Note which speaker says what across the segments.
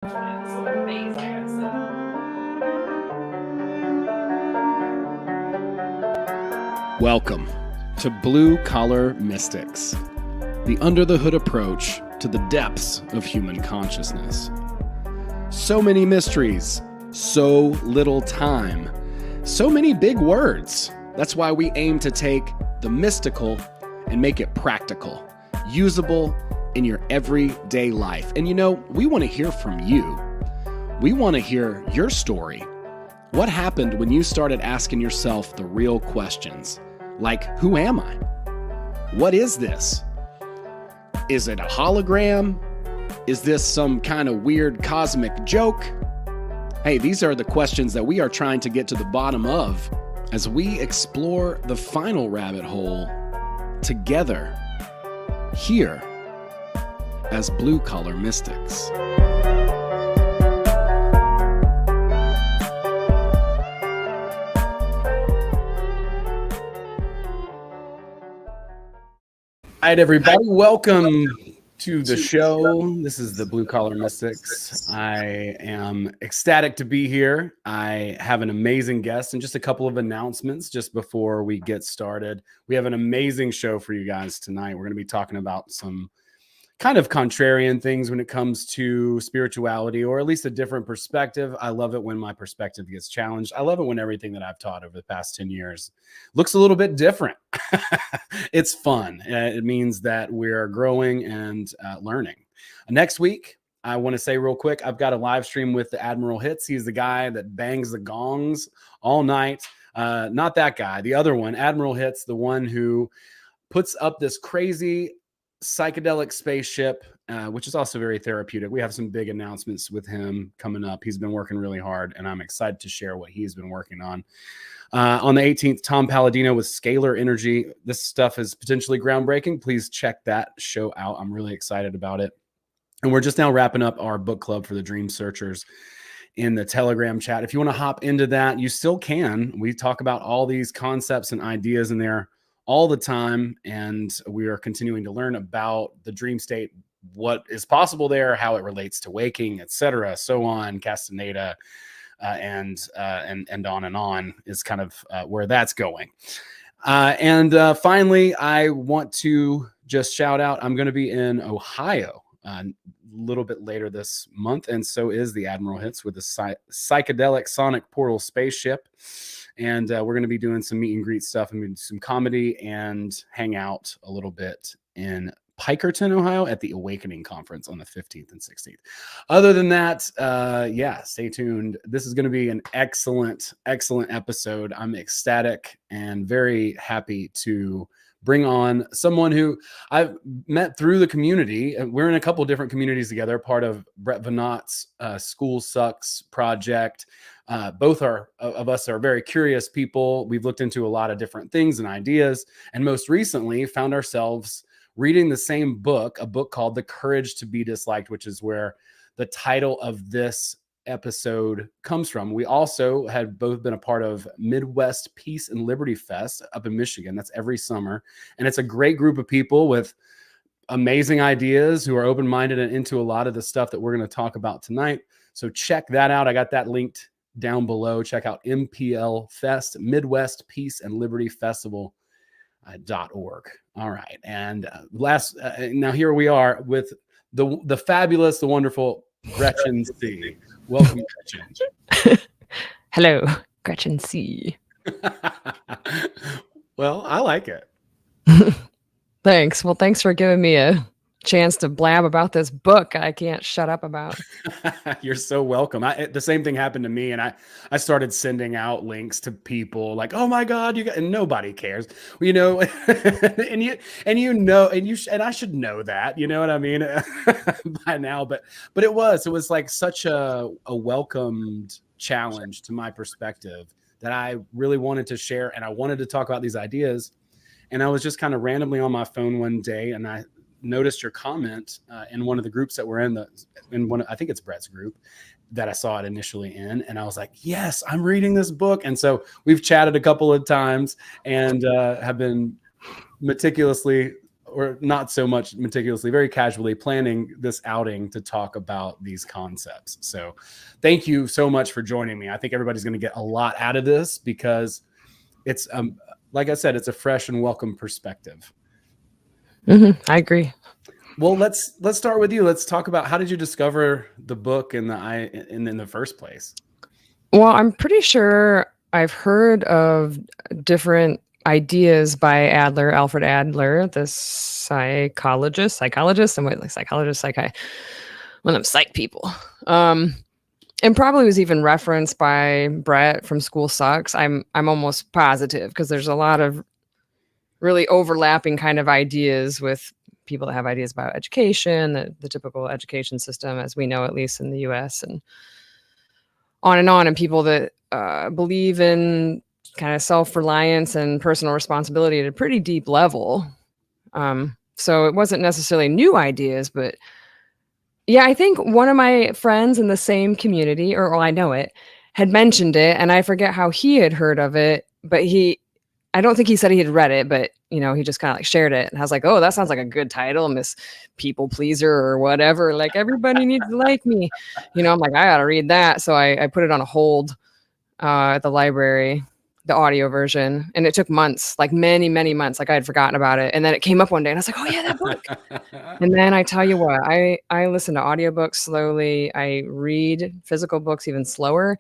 Speaker 1: It's amazing.
Speaker 2: Welcome to Blue Collar Mystics, the under the hood approach to the depths of human consciousness. So many mysteries, so little time, so many big words. That's why we aim to take the mystical and make it practical, usable in your everyday life. And we want to hear from you. We want to hear your story. What happened when you started asking yourself the real questions? Like, who am I? What is this? Is it a hologram? Is this some kind of weird cosmic joke? Hey, these are the questions that we are trying to get to the bottom of as we explore the final rabbit hole together here as Blue Collar Mystics. All right, everybody, welcome to the show. This is the Blue Collar Mystics. I am ecstatic to be here. I have an amazing guest and just a couple of announcements just before we get started. We have an amazing show for you guys tonight. We're going to be talking about some kind of contrarian things when it comes to spirituality, or at least a different perspective. I love it when my perspective gets challenged. I love it when everything that I've taught over the past 10 years looks a little bit different. It's fun. It means that we're growing and learning. Next week, I want to say real quick, I've got a live stream with the Admiral Hits. He's the guy that bangs the gongs all night. Not that guy, the other one, Admiral Hits, the one who puts up this crazy psychedelic spaceship, which is also very therapeutic. We have some big announcements with him coming up. He's been working really hard, and I'm excited to share what he's been working on. On the 18th, Tom Palladino with Scalar Energy. This stuff is potentially groundbreaking. Please check that show out. I'm really excited about it. And we're just now wrapping up our book club for the Dream Searchers in the Telegram chat. If you want to hop into that, you still can. We talk about all these concepts and ideas in there all the time, and we are continuing to learn about the dream state, what is possible there, how it relates to waking, etc., so on. Castaneda and on is kind of where that's going. And finally, I want to just shout out, I'm going to be in Ohio a little bit later this month, and so is the Admiral Hits with the psychedelic sonic portal spaceship. And we're going to be doing some meet and greet stuff and some comedy and hang out a little bit in Pikerton, Ohio at the Awakening Conference on the 15th and 16th. Other than that, stay tuned. This is going to be an excellent, excellent episode. I'm ecstatic and very happy to bring on someone who I've met through the community. We're in a couple of different communities together, part of Brett Venot's School Sucks project. Both of us are very curious people. We've looked into a lot of different things and ideas, and most recently found ourselves reading the same book, a book called The Courage to Be Disliked, which is where the title of this episode comes from. We also had both been a part of Midwest Peace and Liberty Fest up in Michigan. That's every summer. And it's a great group of people with amazing ideas who are open-minded and into a lot of the stuff that we're going to talk about tonight. So check that out. I got that linked down below. Check out MPL Fest, Midwest Peace and Liberty Festival.org. All right. And now here we are with the fabulous, the wonderful Gretchen C. Welcome, Gretchen.
Speaker 3: Hello, Gretchen C.
Speaker 2: Well, I like it.
Speaker 3: Thanks. Well, thanks for giving me a chance to blab about this book I can't shut up about.
Speaker 2: You're so welcome. The same thing happened to me, and I started sending out links to people like, "Oh my God, and nobody cares," and I should know that, you know what I mean, by now. But it was like such a welcomed challenge to my perspective that I really wanted to share, and I wanted to talk about these ideas. And I was just kind of randomly on my phone one day, and I noticed your comment in one of the groups that we're in, I think it's Brett's group that I saw it initially in. And I was like, yes, I'm reading this book. And so we've chatted a couple of times and have been meticulously or not so much meticulously, very casually planning this outing to talk about these concepts. So thank you so much for joining me. I think everybody's going to get a lot out of this because it's, like I said, it's a fresh and welcome perspective.
Speaker 3: I agree.
Speaker 2: Well, let's start with you. Let's talk about, how did you discover the book in the first place?
Speaker 3: Well, I'm pretty sure I've heard of different ideas by Adler, Alfred Adler, the psychologist, and what, like psychologist, one of them psych people. And probably was even referenced by Brett from School Sucks. I'm almost positive, because there's a lot of really overlapping kind of ideas with people that have ideas about education, the typical education system as we know, at least in the US, and on, and people that believe in kind of self-reliance and personal responsibility at a pretty deep level. So it wasn't necessarily new ideas, but yeah, I think one of my friends in the same community, or I know it, had mentioned it, and I forget how he had heard of it, but I don't think he said he had read it, but he just kind of like shared it. And I was like, oh, that sounds like a good title, Miss People Pleaser or whatever. Like, everybody needs to like me. I'm like, I gotta read that. So I put it on a hold at the library, the audio version. And it took months, like many, many months. Like, I had forgotten about it. And then it came up one day and I was like, oh yeah, that book. And then I tell you what, I listen to audiobooks slowly. I read physical books even slower.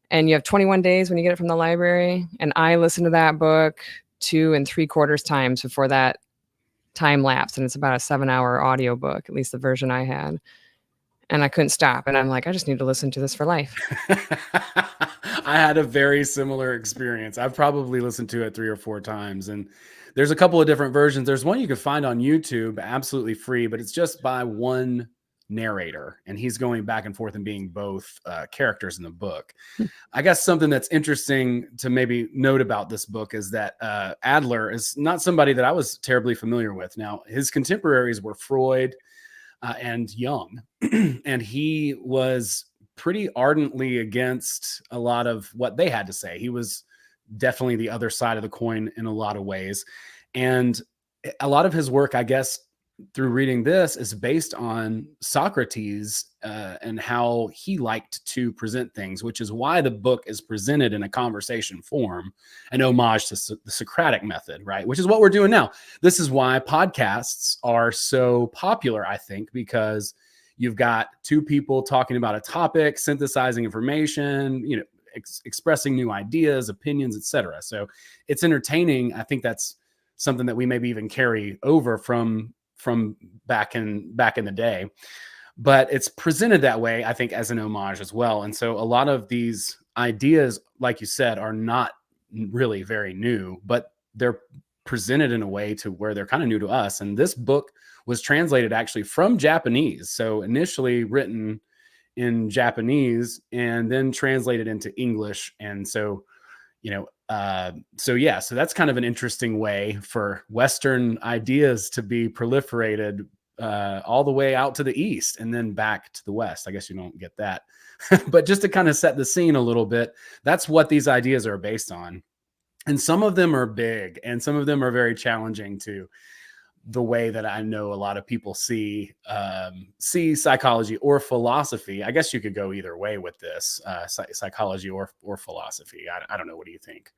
Speaker 3: And you have 21 days when you get it from the library. And I listened to that book 2 3/4 times before that time lapsed. And it's about a 7-hour audiobook, at least the version I had. And I couldn't stop. And I'm like, I just need to listen to this for life.
Speaker 2: I had a very similar experience. I've probably listened to it 3 or 4 times. And there's a couple of different versions. There's one you can find on YouTube, absolutely free, but it's just by one narrator, and he's going back and forth and being both characters in the book. I guess something that's interesting to maybe note about this book is that Adler is not somebody that I was terribly familiar with. Now, his contemporaries were Freud and Jung, and he was pretty ardently against a lot of what they had to say. He was definitely the other side of the coin in a lot of ways. And a lot of his work, I guess, through reading this, is based on Socrates and how he liked to present things, which is why the book is presented in a conversation form, an homage to the Socratic method, right? Which is what we're doing now. This is why podcasts are so popular, I think, because you've got 2 people talking about a topic, synthesizing information, expressing new ideas, opinions, etc. So it's entertaining. I think that's something that we maybe even carry over from back in the day, but it's presented that way, I think, as an homage as well. And so a lot of these ideas, like you said, are not really very new, but they're presented in a way to where they're kind of new to us. And this book was translated actually from Japanese. So initially written in Japanese and then translated into English. And so, so that's kind of an interesting way for Western ideas to be proliferated all the way out to the East and then back to the West. I guess you don't get that, but just to kind of set the scene a little bit, that's what these ideas are based on. And some of them are big and some of them are very challenging to the way that I know a lot of people see psychology or philosophy. I guess you could go either way with this, psychology or philosophy. I don't know. What do you think?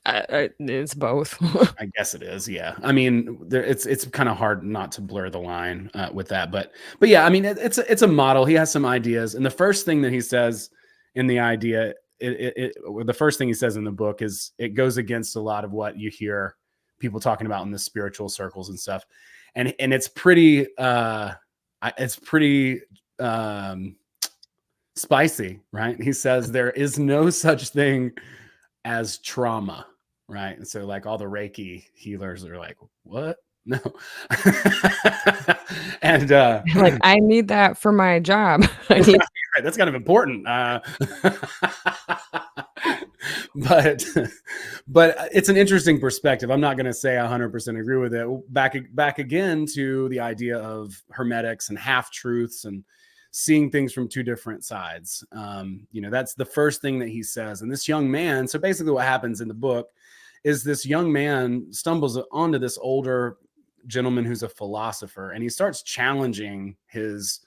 Speaker 3: It's both.
Speaker 2: I guess it is. Yeah. I mean, it's kind of hard not to blur the line with that, but yeah, I mean, it's a model. He has some ideas, and the first thing that he says in the idea, the first thing he says in the book is it goes against a lot of what you hear people talking about in the spiritual circles and stuff. And it's pretty spicy, right? He says there is no such thing as trauma, right? And so like all the Reiki healers are like, what? No. And
Speaker 3: like, I need that for my job.
Speaker 2: That's kind of important. But it's an interesting perspective. I'm not going to say 100% agree with it. Back again to the idea of hermetics and half truths and seeing things from 2 different sides. That's the first thing that he says. And this young man, so basically what happens in the book is this young man stumbles onto this older gentleman who's a philosopher, and he starts challenging his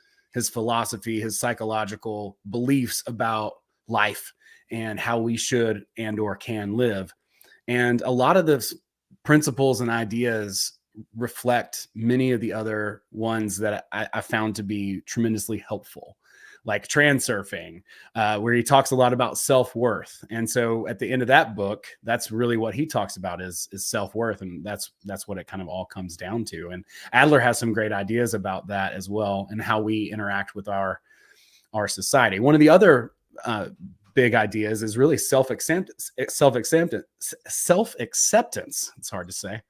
Speaker 2: philosophy, his psychological beliefs about life and how we should and or can live. And a lot of the principles and ideas reflect many of the other ones that I found to be tremendously helpful, like transurfing, where he talks a lot about self-worth. And so at the end of that book, that's really what he talks about is self-worth. And that's what it kind of all comes down to. And Adler has some great ideas about that as well, and how we interact with our society. One of the other big ideas is really self-acceptance. It's hard to say,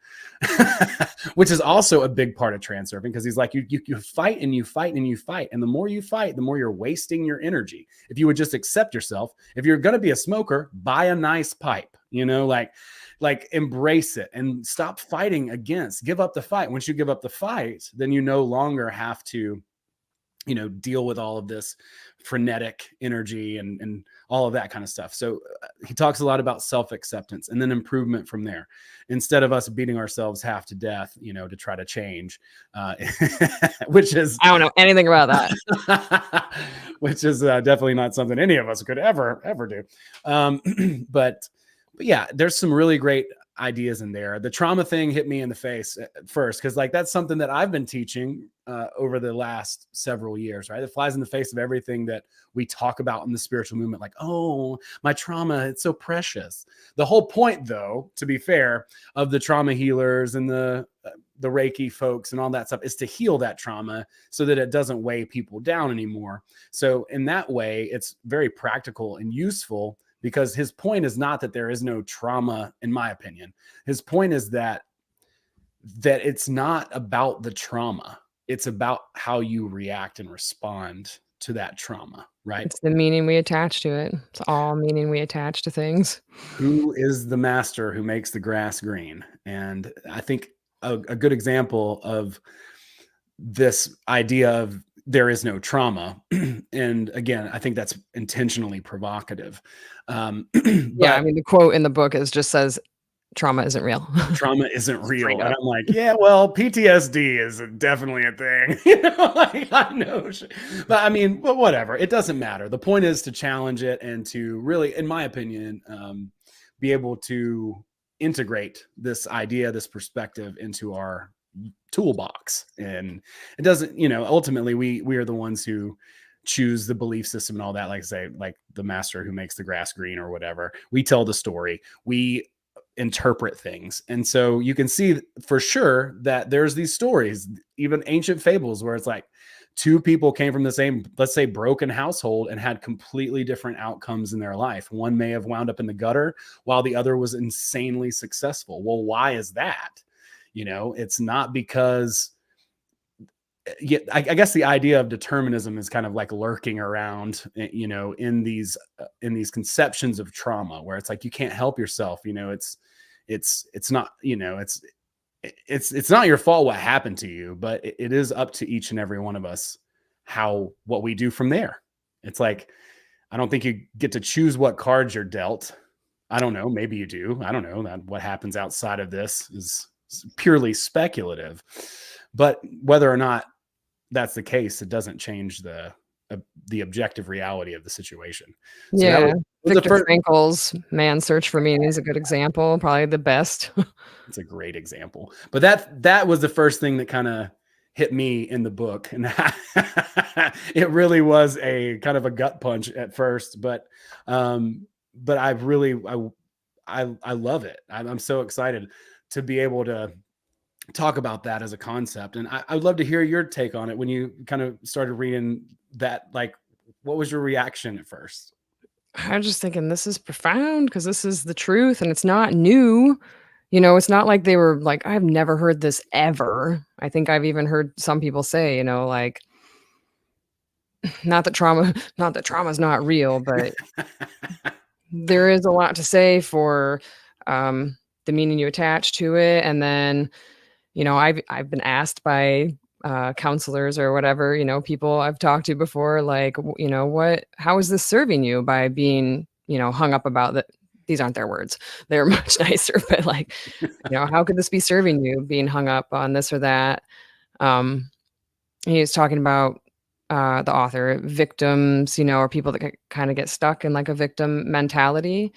Speaker 2: which is also a big part of transurfing, because he's like, you fight and you fight and you fight. And the more you fight, the more you're wasting your energy. If you would just accept yourself, if you're going to be a smoker, buy a nice pipe, like embrace it and stop fighting give up the fight. Once you give up the fight, then you no longer have to deal with all of this frenetic energy and all of that kind of stuff. So he talks a lot about self-acceptance and then improvement from there, instead of us beating ourselves half to death, to try to change, which is,
Speaker 3: I don't know anything about that.
Speaker 2: which is definitely not something any of us could ever do. But yeah, there's some really great ideas in there. The trauma thing hit me in the face at first, because like that's something that I've been teaching over the last several years, right? It flies in the face of everything that we talk about in the spiritual movement, like, oh, my trauma, it's so precious. The whole point, though, to be fair, of the trauma healers and the Reiki folks and all that stuff is to heal that trauma so that it doesn't weigh people down anymore. So in that way, it's very practical and useful, because his point is not that there is no trauma, in my opinion. His point is that it's not about the trauma. It's about how you react and respond to that trauma, right?
Speaker 3: It's the meaning we attach to it. It's all meaning we attach to things.
Speaker 2: Who is the master who makes the grass green? And I think a good example of this idea of there is no trauma. And again, I think that's intentionally provocative.
Speaker 3: Yeah, I mean, the quote in the book just says, trauma isn't real.
Speaker 2: Trauma isn't real. And I'm like, yeah, well, PTSD is definitely a thing. I know. But whatever. It doesn't matter. The point is to challenge it and to really, in my opinion, be able to integrate this idea, this perspective into our toolbox. And it doesn't, ultimately we are the ones who choose the belief system and all that, like I say, like the master who makes the grass green or whatever. We tell the story, we interpret things. And so you can see for sure that there's these stories, even ancient fables, where it's like two people came from the same, let's say, broken household and had completely different outcomes in their life. One may have wound up in the gutter while the other was insanely successful. Well, why is that? It's not because, I guess the idea of determinism is kind of like lurking around, in these conceptions of trauma, where it's like you can't help yourself. It's not, it's not your fault what happened to you, but it is up to each and every one of us what we do from there. It's like, I don't think you get to choose what cards you're dealt. I don't know. Maybe you do. I don't know. What happens outside of this is purely speculative, but whether or not that's the case, it doesn't change the objective reality of the situation. So
Speaker 3: yeah. Viktor Frankl's Man's Search for Meaning is a good example, probably the best.
Speaker 2: It's a great example. But that was the first thing that kind of hit me in the book. And it really was a kind of a gut punch at first, but I really love it. I'm so excited to be able to talk about that as a concept. And I would love to hear your take on it when you kind of started reading that. Like, what was your reaction at first?
Speaker 3: I'm just thinking, this is profound, because this is the truth and it's not new. It's not like they were like, I've never heard this ever. I think I've even heard some people say, like, not that trauma is not real, but there is a lot to say for the meaning you attach to it. And then, I've been asked by counselors or whatever, people I've talked to before, like, how is this serving you by being, hung up about these aren't their words. They're much nicer, but like, how could this be serving you, being hung up on this or that? He was talking about the author, victims, or people that kind of get stuck in like a victim mentality.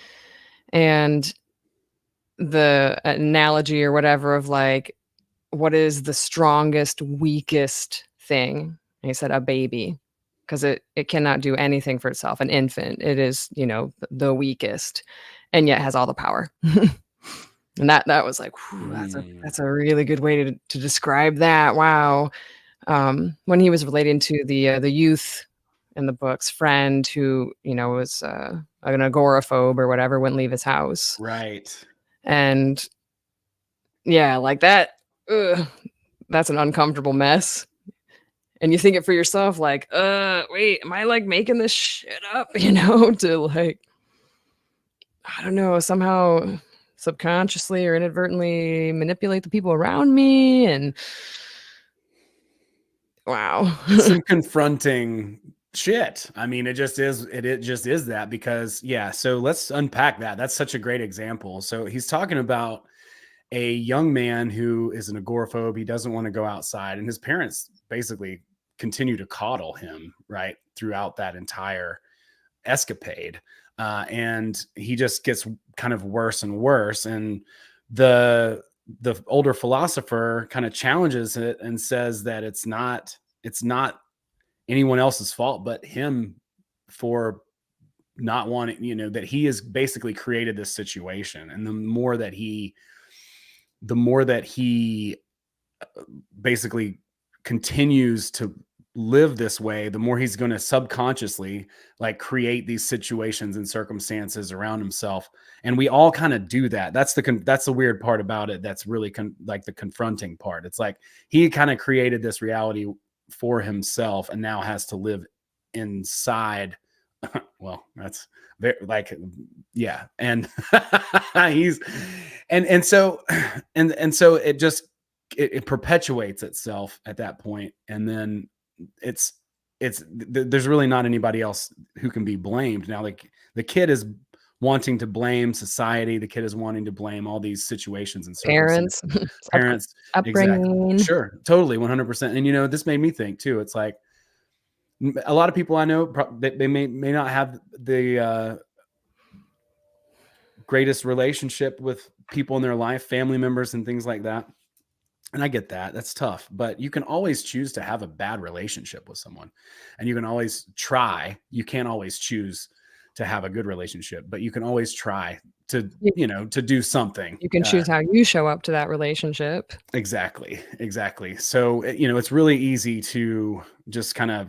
Speaker 3: And the analogy or whatever of like, what is the strongest, weakest thing? And he said a baby, because it cannot do anything for itself. An infant, it is, the weakest, and yet has all the power. And that was like, whew, that's a really good way to describe that. Wow. When he was relating to the youth in the book's friend who, was an agoraphobe or whatever, wouldn't leave his house.
Speaker 2: Right.
Speaker 3: And yeah, like that, that's an uncomfortable mess. And you think it for yourself, like, wait, am I like making this shit up, to like, I don't know, somehow subconsciously or inadvertently manipulate the people around me? And wow.
Speaker 2: Some confronting shit. I mean, it just is that, because so let's unpack that. That's such a great example. So he's talking about a young man who is an agoraphobe. He doesn't want to go outside, and his parents basically continue to coddle him right throughout that entire escapade. And he just gets kind of worse and worse. And the older philosopher kind of challenges it and says that it's not anyone else's fault but him for not wanting, that he has basically created this situation. And the more that he basically continues to live this way, the more he's going to subconsciously like create these situations and circumstances around himself. And we all kind of do that. That's the weird part about it. That's really like the confronting part. It's like he kind of created this reality for himself and now has to live inside. Well, that's very, like, yeah. And so it just, it perpetuates itself at that point. And then there's really not anybody else who can be blamed. Now, like, the kid is wanting to blame society. The kid is wanting to blame all these situations and
Speaker 3: parents,
Speaker 2: Exactly.
Speaker 3: upbringing.
Speaker 2: Sure. Totally. 100%. And, this made me think too. It's like a lot of people I know, they may not have the greatest relationship with people in their life, family members and things like that. And I get that. That's tough. But you can always choose to have a bad relationship with someone. And you can always try. You can't always choose to have a good relationship, but you can always try to do something.
Speaker 3: You can choose how you show up to that relationship.
Speaker 2: Exactly. So, it's really easy to just kind of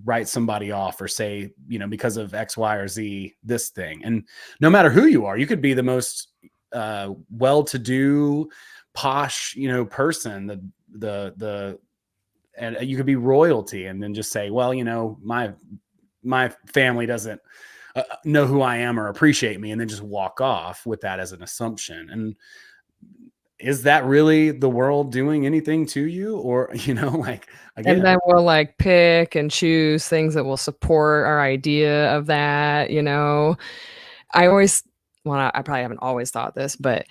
Speaker 2: write somebody off or say, because of X, Y, or Z, this thing. And no matter who you are, you could be the most well-to-do, posh, person, and you could be royalty, and then just say, well, my family doesn't know who I am or appreciate me, and then just walk off with that as an assumption. And is that really the world doing anything to you? Or, like, again,
Speaker 3: and then we'll like pick and choose things that will support our idea of that. I probably haven't always thought this, but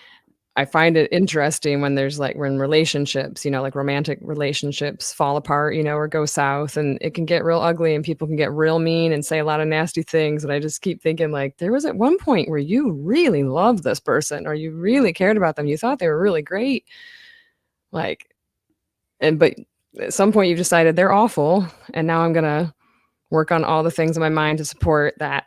Speaker 3: I find it interesting when there's like, when relationships, like romantic relationships fall apart, or go south, and it can get real ugly and people can get real mean and say a lot of nasty things. And I just keep thinking, like, there was at one point where you really loved this person, or you really cared about them. You thought they were really great. Like, but at some point you've decided they're awful. And now I'm going to work on all the things in my mind to support that.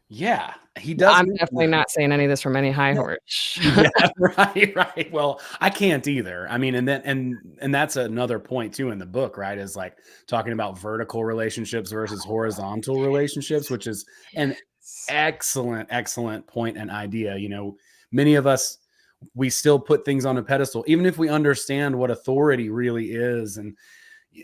Speaker 2: Yeah, he does.
Speaker 3: I'm definitely not saying any of this from any high horse.
Speaker 2: Yeah, right. Well, I can't either. I mean, and that's another point too in the book, right? Is like talking about vertical relationships versus horizontal relationships, which is an excellent point and idea. Many of us, we still put things on a pedestal, even if we understand what authority really is,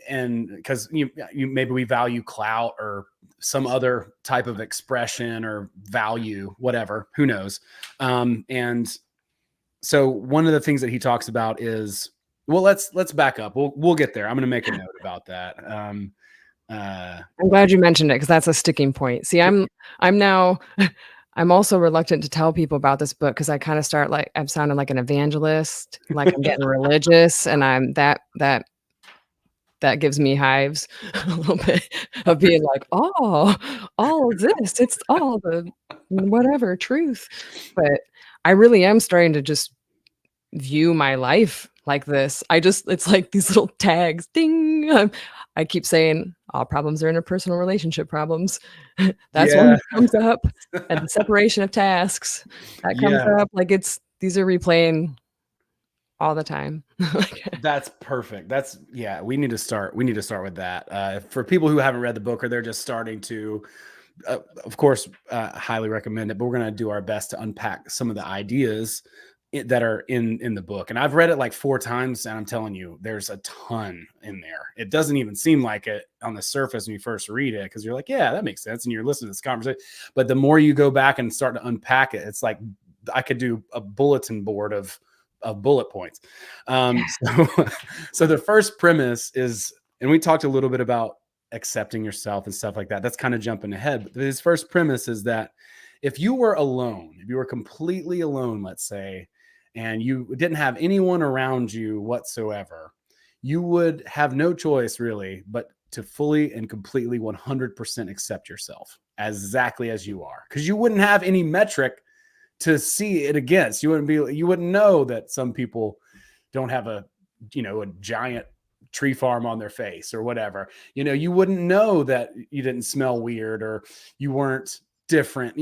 Speaker 2: and because maybe we value clout or some other type of expression or value, whatever, who knows. And so one of the things that he talks about is, well, let's back up. We'll get there. I'm going to make a note about that.
Speaker 3: I'm glad you mentioned it because that's a sticking point. See, I'm now I'm also reluctant to tell people about this book because I kind of start like I'm sounding like an evangelist, like I'm getting religious, and I'm that gives me hives a little bit of being like, oh, all of this, it's all the whatever truth. But I really am starting to just view my life like this. It's like these little tags, ding. I keep saying all problems are interpersonal relationship problems. That's one
Speaker 2: Yeah.
Speaker 3: that comes up, and the separation of tasks that comes
Speaker 2: Yeah.
Speaker 3: up. Like these are replaying all the time.
Speaker 2: That's perfect. We need to start with that. For people who haven't read the book or they're just starting to, of course, highly recommend it, but we're going to do our best to unpack some of the ideas that are in the book. And I've read it like 4 times, and I'm telling you, there's a ton in there. It doesn't even seem like it on the surface when you first read it, because you're like, yeah, that makes sense. And you're listening to this conversation. But the more you go back and start to unpack it, it's like I could do a bulletin board of bullet points. So the first premise is, and we talked a little bit about accepting yourself and stuff like that. That's kind of jumping ahead. But his first premise is that if you were alone, if you were completely alone, let's say, and you didn't have anyone around you whatsoever, you would have no choice really but to fully and completely 100% accept yourself exactly as you are, because you wouldn't have any metric to see it against. You wouldn't know that some people don't have a giant tree farm on their face or whatever. You wouldn't know that you didn't smell weird or you weren't different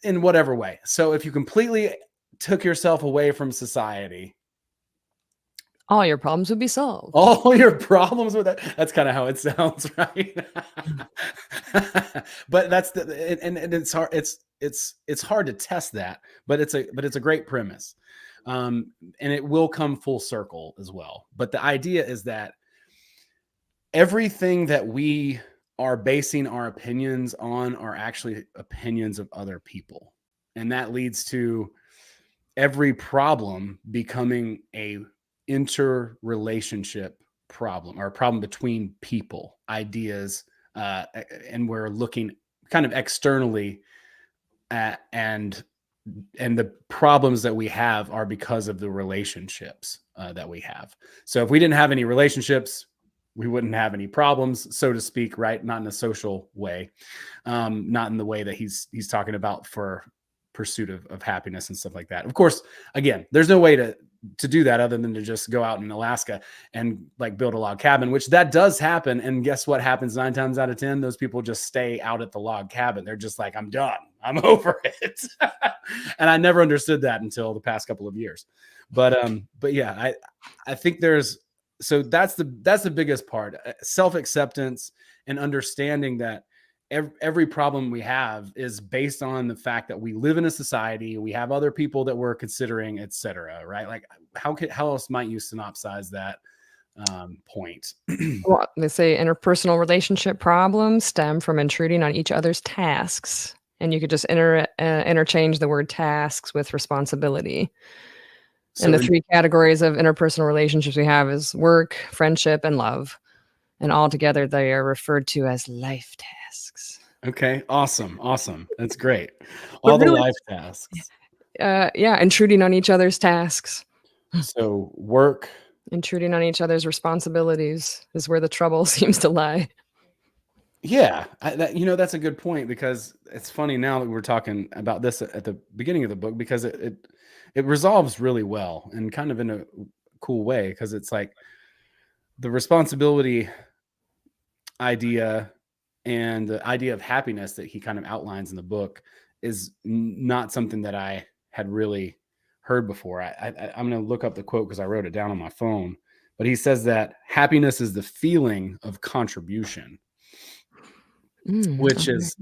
Speaker 2: in whatever way. So if you completely took yourself away from society,
Speaker 3: all your problems would be solved.
Speaker 2: all your problems with that. That's kind of how it sounds, right? But and it's hard. It's hard to test that, but it's a great premise. And it will come full circle as well. But the idea is that everything that we are basing our opinions on are actually opinions of other people. And that leads to every problem becoming a interrelationship problem, or a problem between people, ideas, and we're looking kind of externally at, and the problems that we have are because of the relationships that we have. So if we didn't have any relationships, we wouldn't have any problems, so to speak, right? Not in a social way, not in the way that he's talking about for pursuit of happiness and stuff like that. Of course, again, there's no way to do that other than to just go out in Alaska and like build a log cabin, which that does happen. And guess what happens 9 times out of 10? Those people just stay out at the log cabin. They're just like, I'm done. I'm over it. And I never understood that until the past couple of years. But yeah, I think so that's the biggest part, self-acceptance and understanding that every problem we have is based on the fact that we live in a society, we have other people that we're considering, etc. Right? Like how else might you synopsize that point?
Speaker 3: Well, they say interpersonal relationship problems stem from intruding on each other's tasks, and you could just interchange the word tasks with responsibility. And the 3 categories of interpersonal relationships we have is work, friendship, and love. And all together, they are referred to as life tasks.
Speaker 2: Okay, awesome. That's great. All the life tasks.
Speaker 3: Yeah, intruding on each other's tasks.
Speaker 2: So work.
Speaker 3: Intruding on each other's responsibilities is where the trouble seems to lie.
Speaker 2: Yeah, that's a good point, because it's funny now that we're talking about this at the beginning of the book, because it resolves really well and kind of in a cool way, because it's like the responsibility idea and the idea of happiness that he kind of outlines in the book is not something that I had really heard before. I'm going to look up the quote because I wrote it down on my phone, but he says that happiness is the feeling of contribution, which is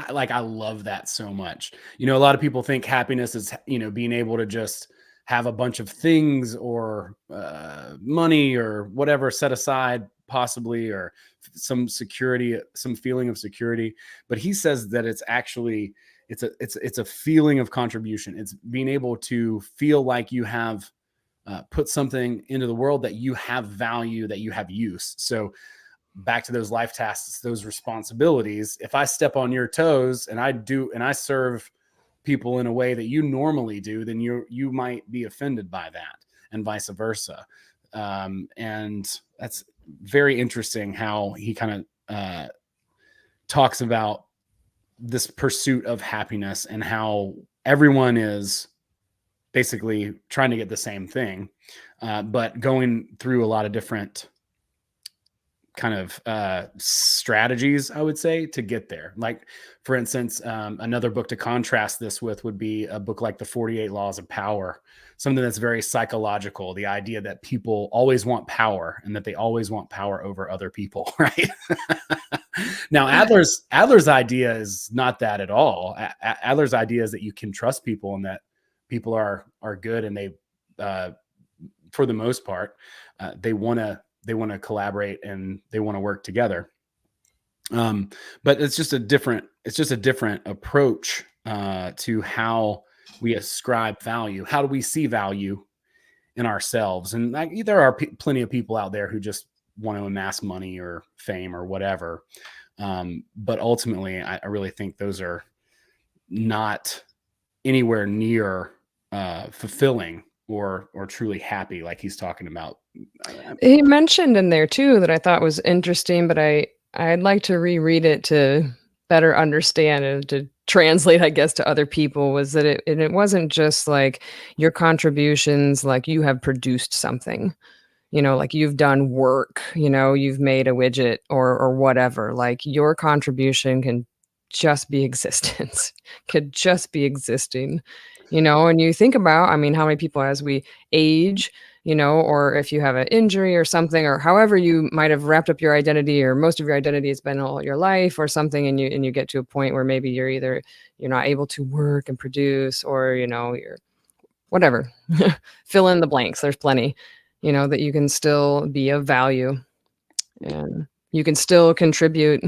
Speaker 2: like, I love that so much. A lot of people think happiness is, being able to just have a bunch of things or money or whatever set aside, possibly, or some security, some feeling of security. But he says that it's actually, it's a feeling of contribution. It's being able to feel like you have put something into the world, that you have value, that you have use. So back to those life tasks, those responsibilities. If I step on your toes and I serve people in a way that you normally do, then you might be offended by that, and vice versa. And that's very interesting how he kind of talks about this pursuit of happiness and how everyone is basically trying to get the same thing, but going through a lot of different kind of strategies, I would say, to get there. Like, for instance, another book to contrast this with would be a book like The 48 Laws of Power, something that's very psychological, the idea that people always want power and that they always want power over other people, right? Now, Adler's idea is not that at all. Adler's idea is that you can trust people and that people are good, and they, for the most part, they want to collaborate and they want to work together. But it's just a different approach to how we ascribe value. How do we see value in ourselves? And there are plenty of people out there who just want to amass money or fame or whatever. But ultimately, I really think those are not anywhere near fulfilling or truly happy, like he's talking about.
Speaker 3: He mentioned in there too that I thought was interesting, but I'd like to reread it to better understand and to translate, I guess, to other people, was that it wasn't just like your contributions, like you have produced something, like you've done work, you've made a widget or whatever. Like your contribution can just be existence, could just be existing, and you think about, I mean, how many people as we age, or if you have an injury or something, or however you might have wrapped up your identity, or most of your identity has been all your life or something, and you get to a point where maybe you're not able to work and produce, or you're whatever. Fill in the blanks, there's plenty, that you can still be of value and you can still contribute,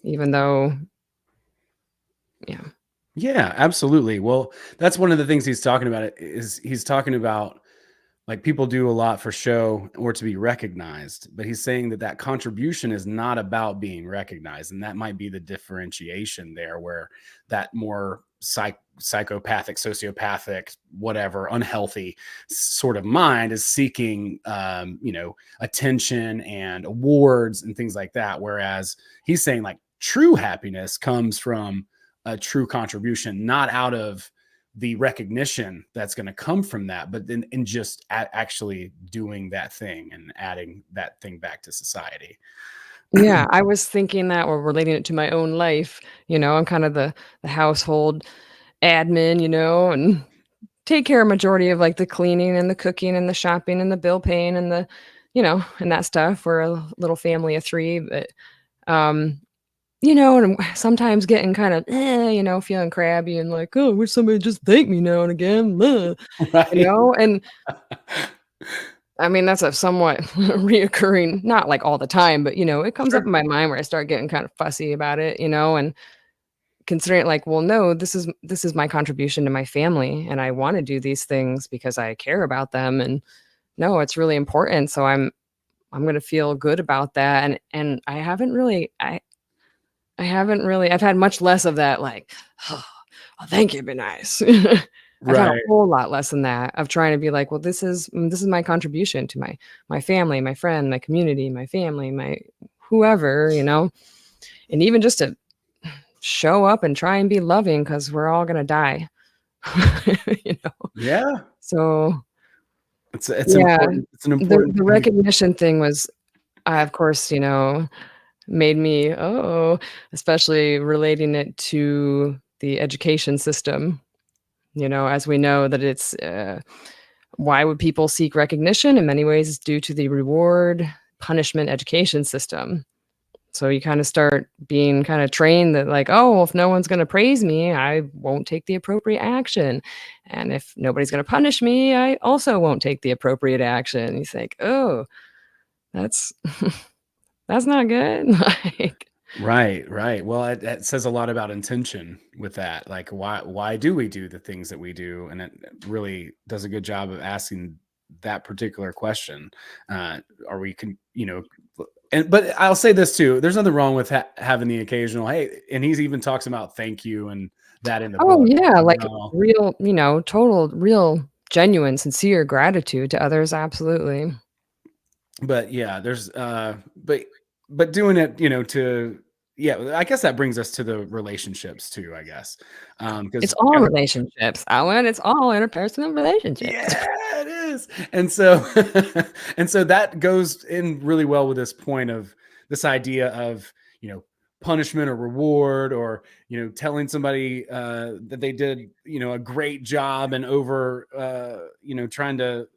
Speaker 3: even though
Speaker 2: Yeah, absolutely. Well, that's one of the things he's talking about. He's talking about, like, people do a lot for show or to be recognized, but he's saying that contribution is not about being recognized. And that might be the differentiation there, where that more psychopathic, sociopathic, whatever, unhealthy sort of mind is seeking, attention and awards and things like that. Whereas he's saying, like, true happiness comes from a true contribution, not out of the recognition that's going to come from that, but then in just actually doing that thing and adding that thing back to society.
Speaker 3: Yeah, I was thinking that, or relating it to my own life. I'm kind of the household admin, and take care of majority of like the cleaning and the cooking and the shopping and the bill paying and the, and that stuff. We're a little family of 3, but and I'm sometimes getting kind of, feeling crabby and like, oh, I wish somebody just thank me now and again,
Speaker 2: Right.
Speaker 3: and I mean, that's a somewhat reoccurring, not like all the time, but it comes up in my mind where I start getting kind of fussy about it, and considering it like, well, no, this is my contribution to my family, and I want to do these things because I care about them, and no, it's really important. So I'm going to feel good about that, and I've had much less of that, like, oh, thank you, be nice. I've had a
Speaker 2: Right.
Speaker 3: whole lot less than that, of trying to be like, well, this is my contribution to my family, my friend, my community, my family, my whoever, and even just to show up and try and be loving, because we're all gonna die.
Speaker 2: Yeah.
Speaker 3: So
Speaker 2: It's
Speaker 3: yeah,
Speaker 2: important. It's an important
Speaker 3: the
Speaker 2: thing.
Speaker 3: recognition thing was, of course, made me, especially relating it to the education system. As we know that it's, why would people seek recognition? In many ways, it's due to the reward punishment education system. So you kind of start being kind of trained that, like, oh, well, if no one's going to praise me, I won't take the appropriate action. And if nobody's going to punish me, I also won't take the appropriate action. You think, oh, that's that's not good. Like,
Speaker 2: Right. Well, it says a lot about intention with that. Like, why do we do the things that we do? And it really does a good job of asking that particular question. Are we but I'll say this too. There's nothing wrong with having the occasional, hey, and he's even talks about thank you and that in the
Speaker 3: Oh,
Speaker 2: book.
Speaker 3: yeah, like
Speaker 2: No.
Speaker 3: real, total, real, genuine, sincere gratitude to others, absolutely.
Speaker 2: But yeah, there's but doing it, I guess that brings us to the relationships too, I guess. Because
Speaker 3: It's all relationships, Alan, it's all interpersonal relationships.
Speaker 2: yeah, it is. And so and so that goes in really well with this point of this idea of, punishment or reward, or, telling somebody that they did, a great job, and over trying to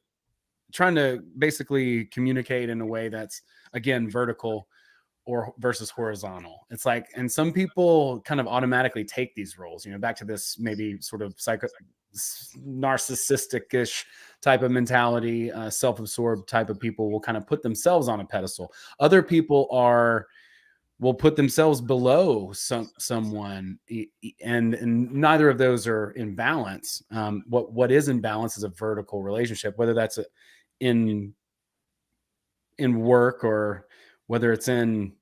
Speaker 2: basically communicate in a way that's, again, vertical or versus horizontal. It's like, and some people kind of automatically take these roles, back to this maybe sort of narcissistic-ish type of mentality, self-absorbed type of people will kind of put themselves on a pedestal. Other people will put themselves below someone, and neither of those are in balance. What is in balance is a vertical relationship, whether that's in work, or whether it's in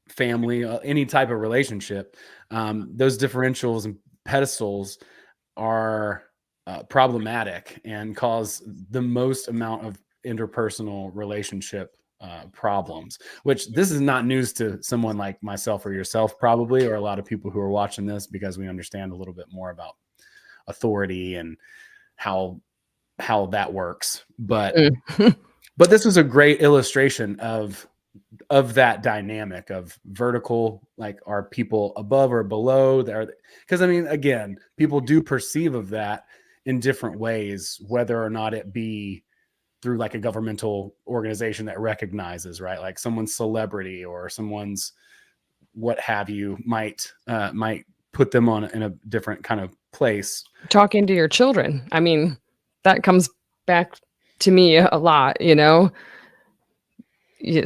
Speaker 2: family, any type of relationship. Those differentials and pedestals are problematic and cause the most amount of interpersonal relationship problems, which this is not news to someone like myself or yourself, probably, or a lot of people who are watching this, because we understand a little bit more about authority and how that works. But but this is a great illustration of that dynamic of vertical, like, are people above or below there? Because I mean, again, people do perceive of that in different ways, whether or not it be through like a governmental organization that recognizes, right, like someone's celebrity or someone's what have you might put them in a different kind of place.
Speaker 3: Talking to your children, I mean, that comes back to me a lot,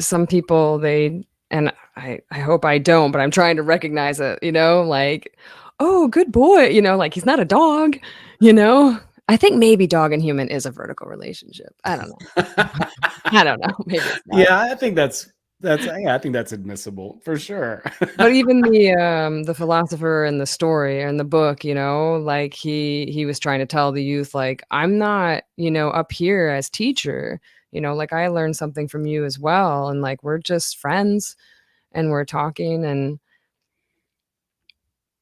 Speaker 3: some people, and I hope I don't, but I'm trying to recognize it, like, oh, good boy, like he's not a dog, I think maybe dog and human is a vertical relationship. I don't know. I don't know. Maybe it's not.
Speaker 2: Yeah, I think that's I think that's admissible for sure.
Speaker 3: But even the philosopher in the story, or in the book, like he was trying to tell the youth, like, I'm not, up here as teacher, like I learned something from you as well, and like we're just friends and we're talking. And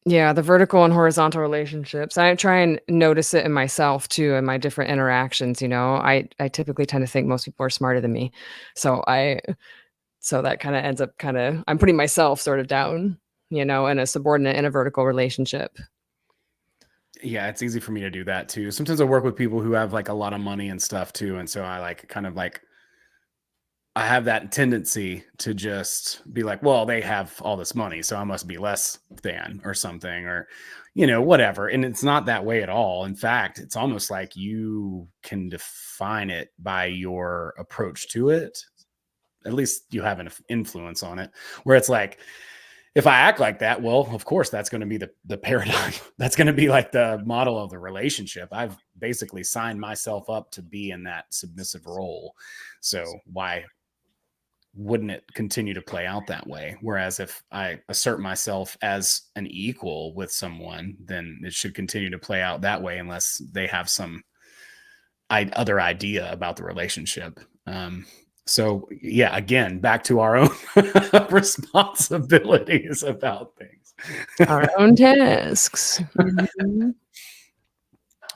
Speaker 3: yeah, the vertical and horizontal relationships, I try and notice it in myself too, in my different interactions. I typically tend to think most people are smarter than me, so that kind of ends up I'm putting myself sort of down, in a subordinate, in a vertical relationship.
Speaker 2: Yeah, it's easy for me to do that too. Sometimes I work with people who have like a lot of money and stuff too, and so I like kind of like I have that tendency to just be like, well, they have all this money, so I must be less than, or something, or whatever. And it's not that way at all. In fact, it's almost like you can define it by your approach to it. At least you have an influence on it, where it's like, if I act like that, well, of course, that's going to be the paradigm. That's going to be like the model of the relationship. I've basically signed myself up to be in that submissive role. So why wouldn't it continue to play out that way? Whereas if I assert myself as an equal with someone, then it should continue to play out that way, unless they have some other idea about the relationship. So yeah, again, back to our own responsibilities about things.
Speaker 3: Our own tasks. Mm-hmm.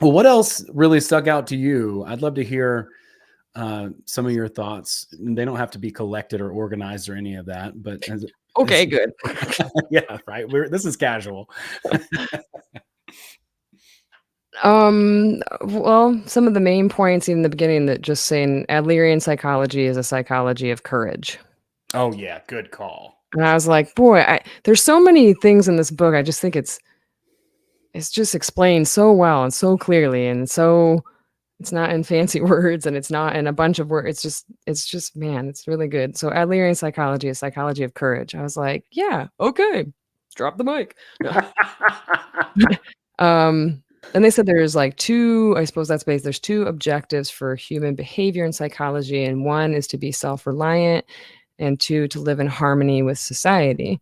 Speaker 2: Well, what else really stuck out to you? I'd love to hear some of your thoughts. They don't have to be collected or organized or any of that, but
Speaker 3: okay, good.
Speaker 2: Yeah, right. This is casual.
Speaker 3: Well, some of the main points in the beginning, that just saying Adlerian psychology is a psychology of courage.
Speaker 2: Oh yeah, good call.
Speaker 3: And I was like, boy, there's so many things in this book. I just think it's just explained so well and so clearly, and so it's not in fancy words, and it's not in a bunch of words. It's just, man, it's really good. So Adlerian psychology is psychology of courage. I was like, yeah, okay, drop the mic. And they said there's like there's two objectives for human behavior in psychology, and one is to be self-reliant, and 2, to live in harmony with society.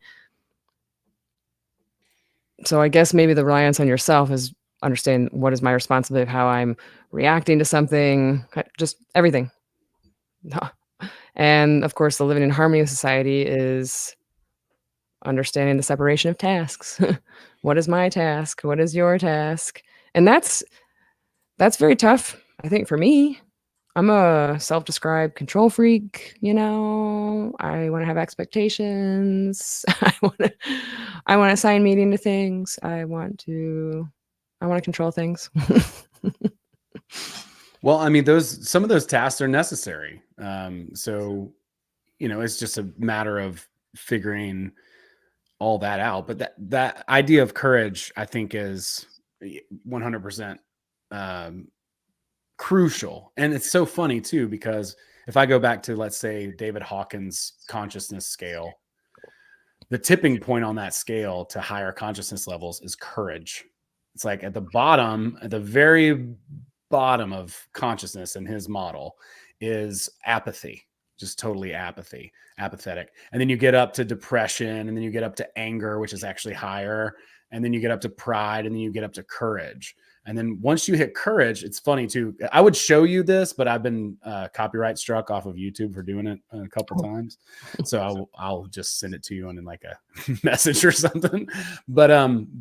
Speaker 3: So I guess maybe the reliance on yourself is understanding what is my responsibility of how I'm reacting to something, just everything. And of course, the living in harmony with society is understanding the separation of tasks. What is my task? What is your task? And that's very tough, I think, for me. I'm a self-described control freak, you know. I want to have expectations. I want to assign meaning to things. I want to control things.
Speaker 2: Well, I mean, some of those tasks are necessary. So, you know, it's just a matter of figuring all that out. But that idea of courage, I think, is 100% crucial. And it's so funny too, because if I go back to, let's say, David Hawkins' consciousness scale, the tipping point on that scale to higher consciousness levels is courage. It's like at the very bottom of consciousness in his model is apathy, just totally apathetic. And then you get up to depression, and then you get up to anger, which is actually higher. And then you get up to pride, and then you get up to courage. And then once you hit courage, it's funny too. I would show you this, but I've been copyright struck off of YouTube for doing it a couple times. So I'll just send it to you in like a message or something. But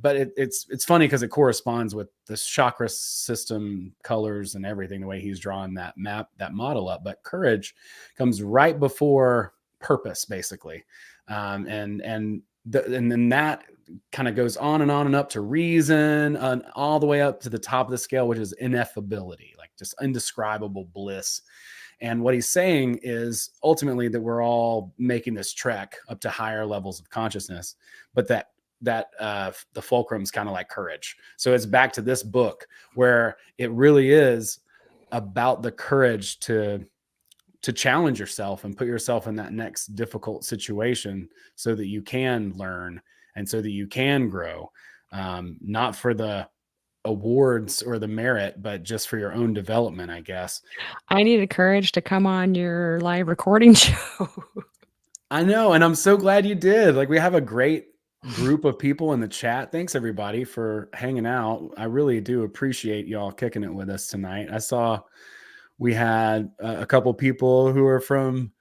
Speaker 2: it's funny because it corresponds with the chakra system colors and everything, the way he's drawn that model up. But courage comes right before purpose, basically. And then that kind of goes on and up to reason, and all the way up to the top of the scale, which is ineffability, like just indescribable bliss. And what he's saying is ultimately that we're all making this trek up to higher levels of consciousness, but that the fulcrum is kind of like courage. So it's back to this book where it really is about the courage to challenge yourself and put yourself in that next difficult situation so that you can learn and so that you can grow, not for the awards or the merit, but just for your own development, I guess.
Speaker 3: I needed courage to come on your live recording show.
Speaker 2: I know. And I'm so glad you did. Like, we have a great group of people in the chat. Thanks everybody for hanging out. I really do appreciate y'all kicking it with us tonight. I saw we had a couple people who are from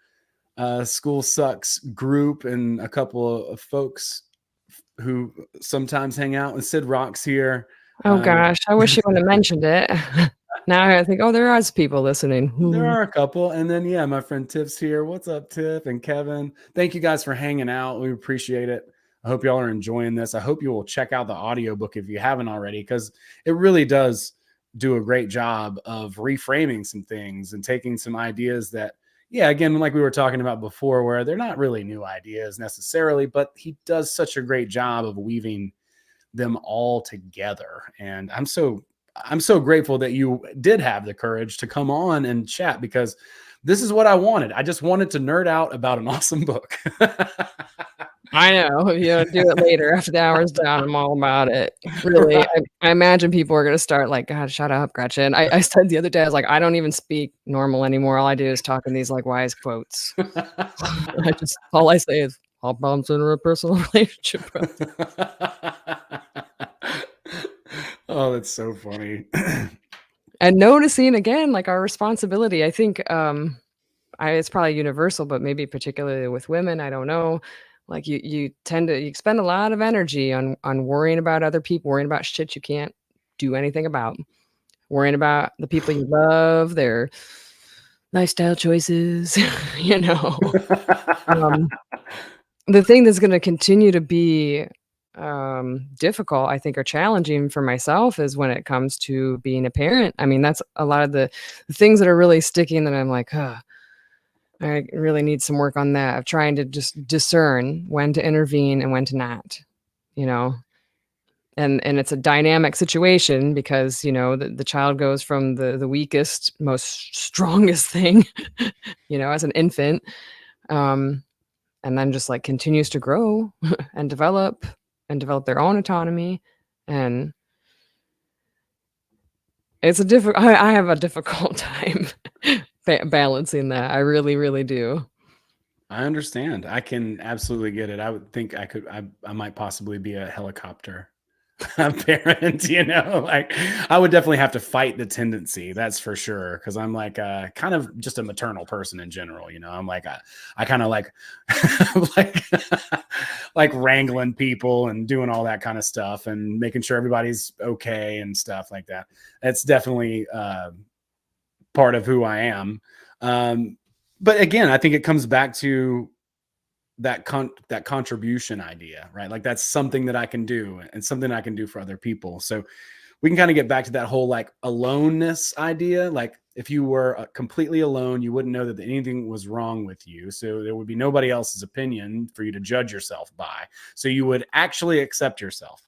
Speaker 2: School Sucks group, and a couple of folks who sometimes hang out, and Sid Rock's here.
Speaker 3: Oh gosh, I wish you wouldn't have mentioned it. Now I think, oh, there are people listening.
Speaker 2: There are a couple. And then, yeah, my friend Tiff's here. What's up, Tiff and Kevin? Thank you guys for hanging out. We appreciate it. I hope y'all are enjoying this. I hope you will check out the audiobook if you haven't already, because it really does do a great job of reframing some things and taking some ideas that, yeah, again, like we were talking about before, where they're not really new ideas necessarily, but he does such a great job of weaving them all together. And I'm so grateful that you did have the courage to come on and chat, because this is what I wanted. I just wanted to nerd out about an awesome book.
Speaker 3: I know. You do it later after the hour's done. I'm all about it. Really. Right. I imagine people are going to start like, God, shut up, Gretchen. I said the other day, I was like, I don't even speak normal anymore. All I do is talk in these like wise quotes. All I say is, all problems in a personal relationship.
Speaker 2: Oh, that's so funny.
Speaker 3: And noticing again, like our responsibility, I think it's probably universal, but maybe particularly with women, I don't know. Like you spend a lot of energy on worrying about other people, worrying about shit you can't do anything about, worrying about the people you love, their lifestyle choices, you know. The thing that's going to continue to be difficult, I think, or challenging for myself is when it comes to being a parent. I mean, that's a lot of the things that are really sticking that I'm like, I really need some work on that, of trying to just discern when to intervene and when to not, you know. And it's a dynamic situation because, you know, the child goes from the weakest, most strongest thing, you know, as an infant, and then just like continues to grow and develop their own autonomy. And it's I have a difficult time balancing that. I really, really do.
Speaker 2: I understand. I can absolutely get it. I would think I might possibly be a helicopter parent, like I would definitely have to fight the tendency, that's for sure. Cause I'm like kind of just a maternal person in general, I'm like I kind of like like like wrangling people and doing all that kind of stuff and making sure everybody's okay and stuff like that. That's definitely part of who I am. But again, I think it comes back to that contribution idea, right? Like that's something that I can do and something I can do for other people. So we can kind of get back to that whole like aloneness idea. Like if you were completely alone, you wouldn't know that anything was wrong with you. So there would be nobody else's opinion for you to judge yourself by. So you would actually accept yourself.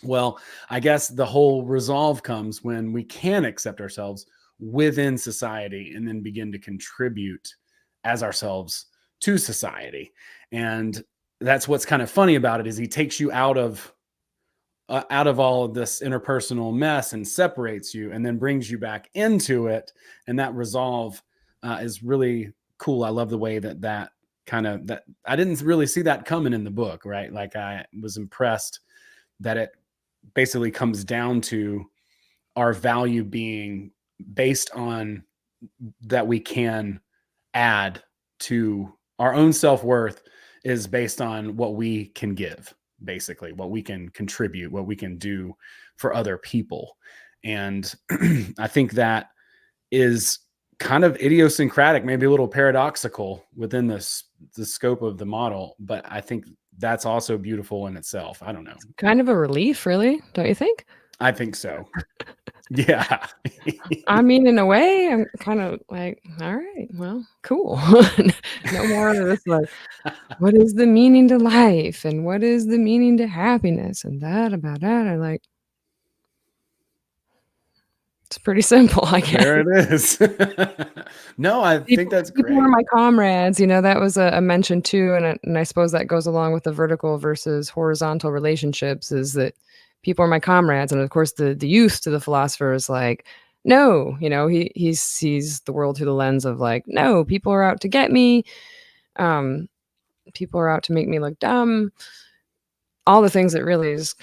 Speaker 2: Well, I guess the whole resolve comes when we can accept ourselves within society and then begin to contribute as ourselves to society. And that's what's kind of funny about it is he takes you out of all of this interpersonal mess and separates you and then brings you back into it. And that resolve is really cool. I love the way that I didn't really see that coming in the book, right? Like I was impressed that it basically comes down to our value being based on that we can add to our own self-worth is based on what we can give, basically what we can contribute, what we can do for other people. And I think that is kind of idiosyncratic, maybe a little paradoxical within the scope of the model, but I think that's also beautiful in itself. I don't know.
Speaker 3: Kind of a relief, really, don't you think?
Speaker 2: I think so. Yeah.
Speaker 3: I mean, in a way, I'm kind of like, all right, well, cool. No more of this, like, what is the meaning to life? And what is the meaning to happiness? And that about that. I'm like, it's pretty simple, I guess.
Speaker 2: There it is. No, I think that's great.
Speaker 3: People are my comrades, that was a mention too, and I suppose that goes along with the vertical versus horizontal relationships, is that people are my comrades, and of course the youth to the philosopher is like, no, he sees the world through the lens of like, no, people are out to get me, people are out to make me look dumb, all the things that really is,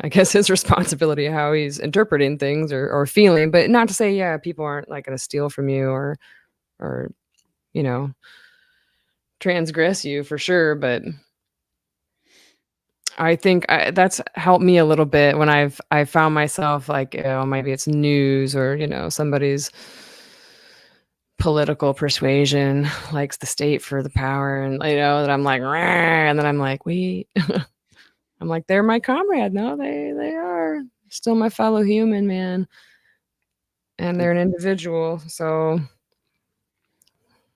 Speaker 3: I guess his responsibility, how he's interpreting things or feeling, but not to say, yeah, people aren't like going to steal from you or, transgress you for sure. But I think that's helped me a little bit when I found myself like, maybe it's news or, somebody's political persuasion likes the state for the power, and that I'm like, "Rah," and then I'm like, wait, I'm like, they're my comrade. No, they are still my fellow human, man. And they're an individual. So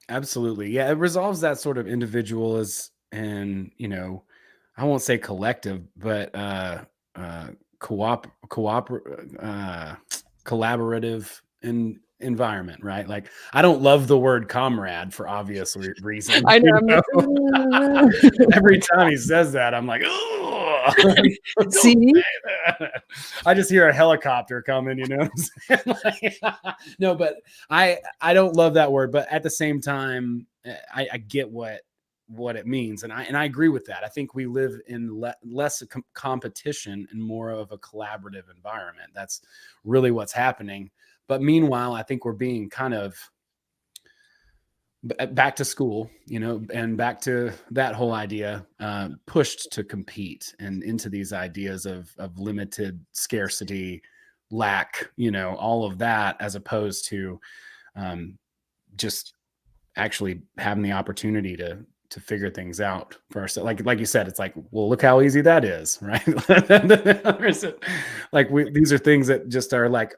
Speaker 2: absolutely. Yeah, it resolves that sort of and, I won't say collective, but collaborative environment, right? Like I don't love the word comrade for obvious reasons.
Speaker 3: I know.
Speaker 2: Every time he says that, I'm like, oh,
Speaker 3: See?
Speaker 2: I just hear a helicopter coming, what I'm saying? No, but I don't love that word, but at the same time, I get what it means, and I agree with that. I think we live in less competition and more of a collaborative environment. That's really what's happening. But meanwhile, I think we're being kind of back to school, and back to that whole idea, pushed to compete and into these ideas of limited scarcity, lack, all of that, as opposed to just actually having the opportunity to figure things out for ourselves. Like you said, it's like, well, look how easy that is, right? Like these are things that just are like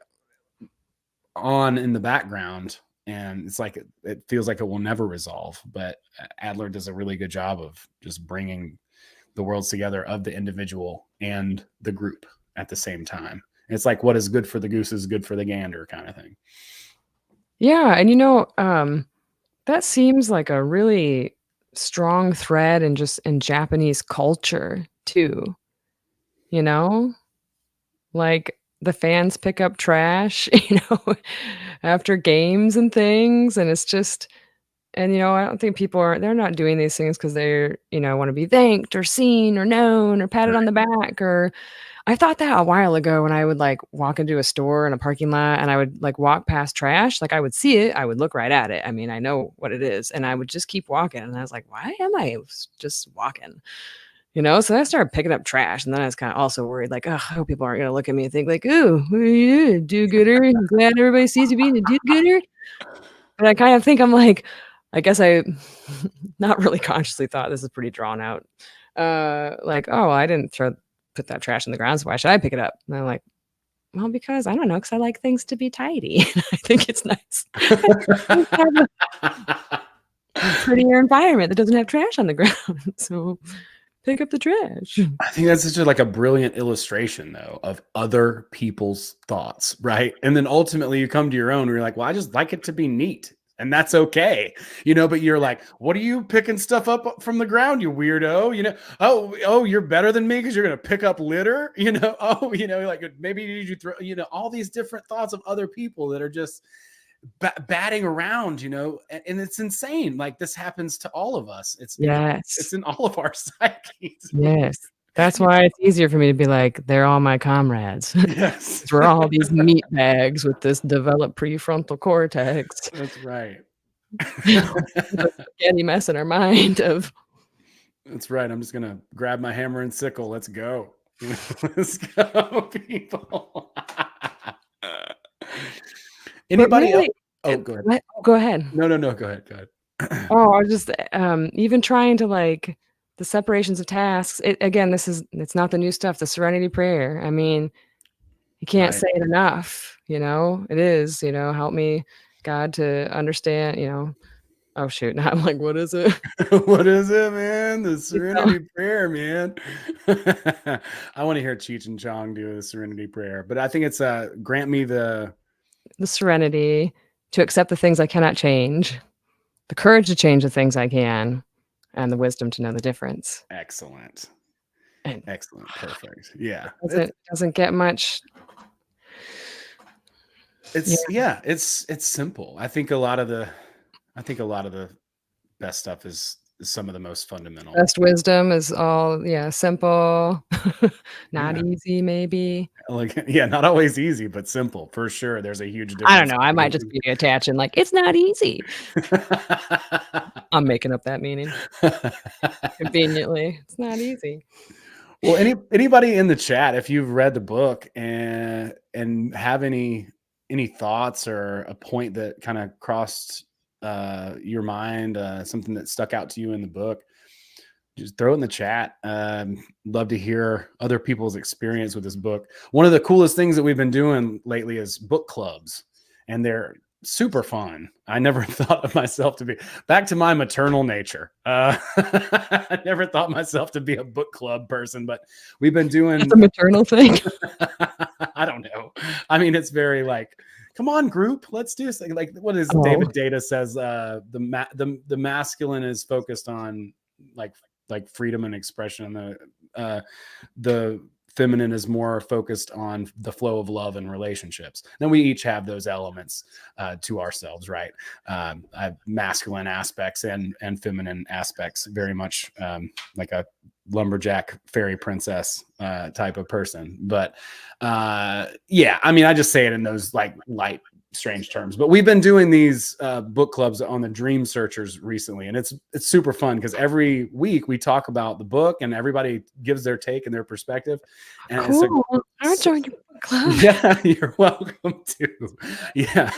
Speaker 2: on in the background, and it's like it feels like it will never resolve. But Adler does a really good job of just bringing the worlds together of the individual and the group at the same time. It's like what is good for the goose is good for the gander kind of thing.
Speaker 3: Yeah, and that seems like a really strong thread in Japanese culture too. Like the fans pick up trash, after games and things, and it's just And I don't think they're not doing these things because they're, want to be thanked or seen or known or patted on the back. Or I thought that a while ago when I would like walk into a store in a parking lot and I would like walk past trash, like I would see it, I would look right at it. I mean, I know what it is, and I would just keep walking. And I was like, why am I just walking? So I started picking up trash, and then I was kind of also worried, like, oh, I hope people aren't gonna look at me and think like, "Ooh, what are you, do-gooder? I'm glad everybody sees you being a do-gooder." But I kind of think I'm like, I guess I not really consciously thought this is pretty drawn out. Like, oh, I didn't put that trash in the ground, so why should I pick it up? And I'm like, well, because I don't know, because I like things to be tidy. I think it's nice to have a prettier environment that doesn't have trash on the ground. So pick up the trash.
Speaker 2: I think that's such a brilliant illustration, though, of other people's thoughts, right? And then ultimately you come to your own and you're like, well, I just like it to be neat. And that's okay, but you're like, what are you picking stuff up from the ground, you weirdo? Oh, you're better than me because you're going to pick up litter, like maybe you throw, all these different thoughts of other people that are just batting around, and it's insane. Like this happens to all of us. It's in all of our psyches.
Speaker 3: Yes. That's why it's easier for me to be like, they're all my comrades.
Speaker 2: Yes.
Speaker 3: We're all these meat bags with this developed prefrontal cortex.
Speaker 2: That's right.
Speaker 3: Spaghetti mess in our mind of.
Speaker 2: That's right. I'm just gonna grab my hammer and sickle. Let's go. Let's go, people. Anybody
Speaker 3: really,
Speaker 2: else? Oh, go ahead.
Speaker 3: Go ahead.
Speaker 2: No. Go ahead.
Speaker 3: Oh, I was just even trying to like the separations of tasks. It's not the new stuff. The Serenity Prayer. I mean, you can't say it enough. It is. Help me, God, to understand. Oh shoot! Now I'm like, what is it?
Speaker 2: What is it, man? The Serenity Prayer, man. I want to hear Cheech and Chong do the Serenity Prayer, but I think it's grant me the
Speaker 3: serenity to accept the things I cannot change, the courage to change the things I can, and the wisdom to know the difference.
Speaker 2: Excellent.
Speaker 3: And
Speaker 2: excellent. Perfect. Yeah.
Speaker 3: It doesn't get much.
Speaker 2: It's simple. I think a lot of the best stuff is some of the most fundamental.
Speaker 3: Best wisdom is all simple, not easy, maybe.
Speaker 2: Not always easy, but simple for sure. There's a huge difference.
Speaker 3: I don't know. I might just be attaching like it's not easy. I'm making up that meaning conveniently. It's not easy.
Speaker 2: Well, anybody in the chat, if you've read the book and have any thoughts or a point that kind of crossed your mind, something that stuck out to you in the book, just throw it in the chat. Love to hear other people's experience with this book. One of the coolest things that we've been doing lately is book clubs, and they're super fun. I never thought of myself to be back to my maternal nature. I never thought myself to be a book club person, but we've been doing
Speaker 3: the maternal thing.
Speaker 2: I don't know. I mean, it's very like, come on, group, let's do something. Like, what is David Data says? The masculine is focused on like freedom and expression. The feminine is more focused on the flow of love and relationships. Then we each have those elements to ourselves, right? I have masculine aspects and feminine aspects, very much like a lumberjack fairy princess type of person. But I mean, I just say it in those like light, strange terms. But we've been doing these book clubs on the Dream Searchers recently, and it's super fun because every week we talk about the book and everybody gives their take and their perspective. And
Speaker 3: cool. I'll join your book club.
Speaker 2: Yeah, you're welcome to. Yeah.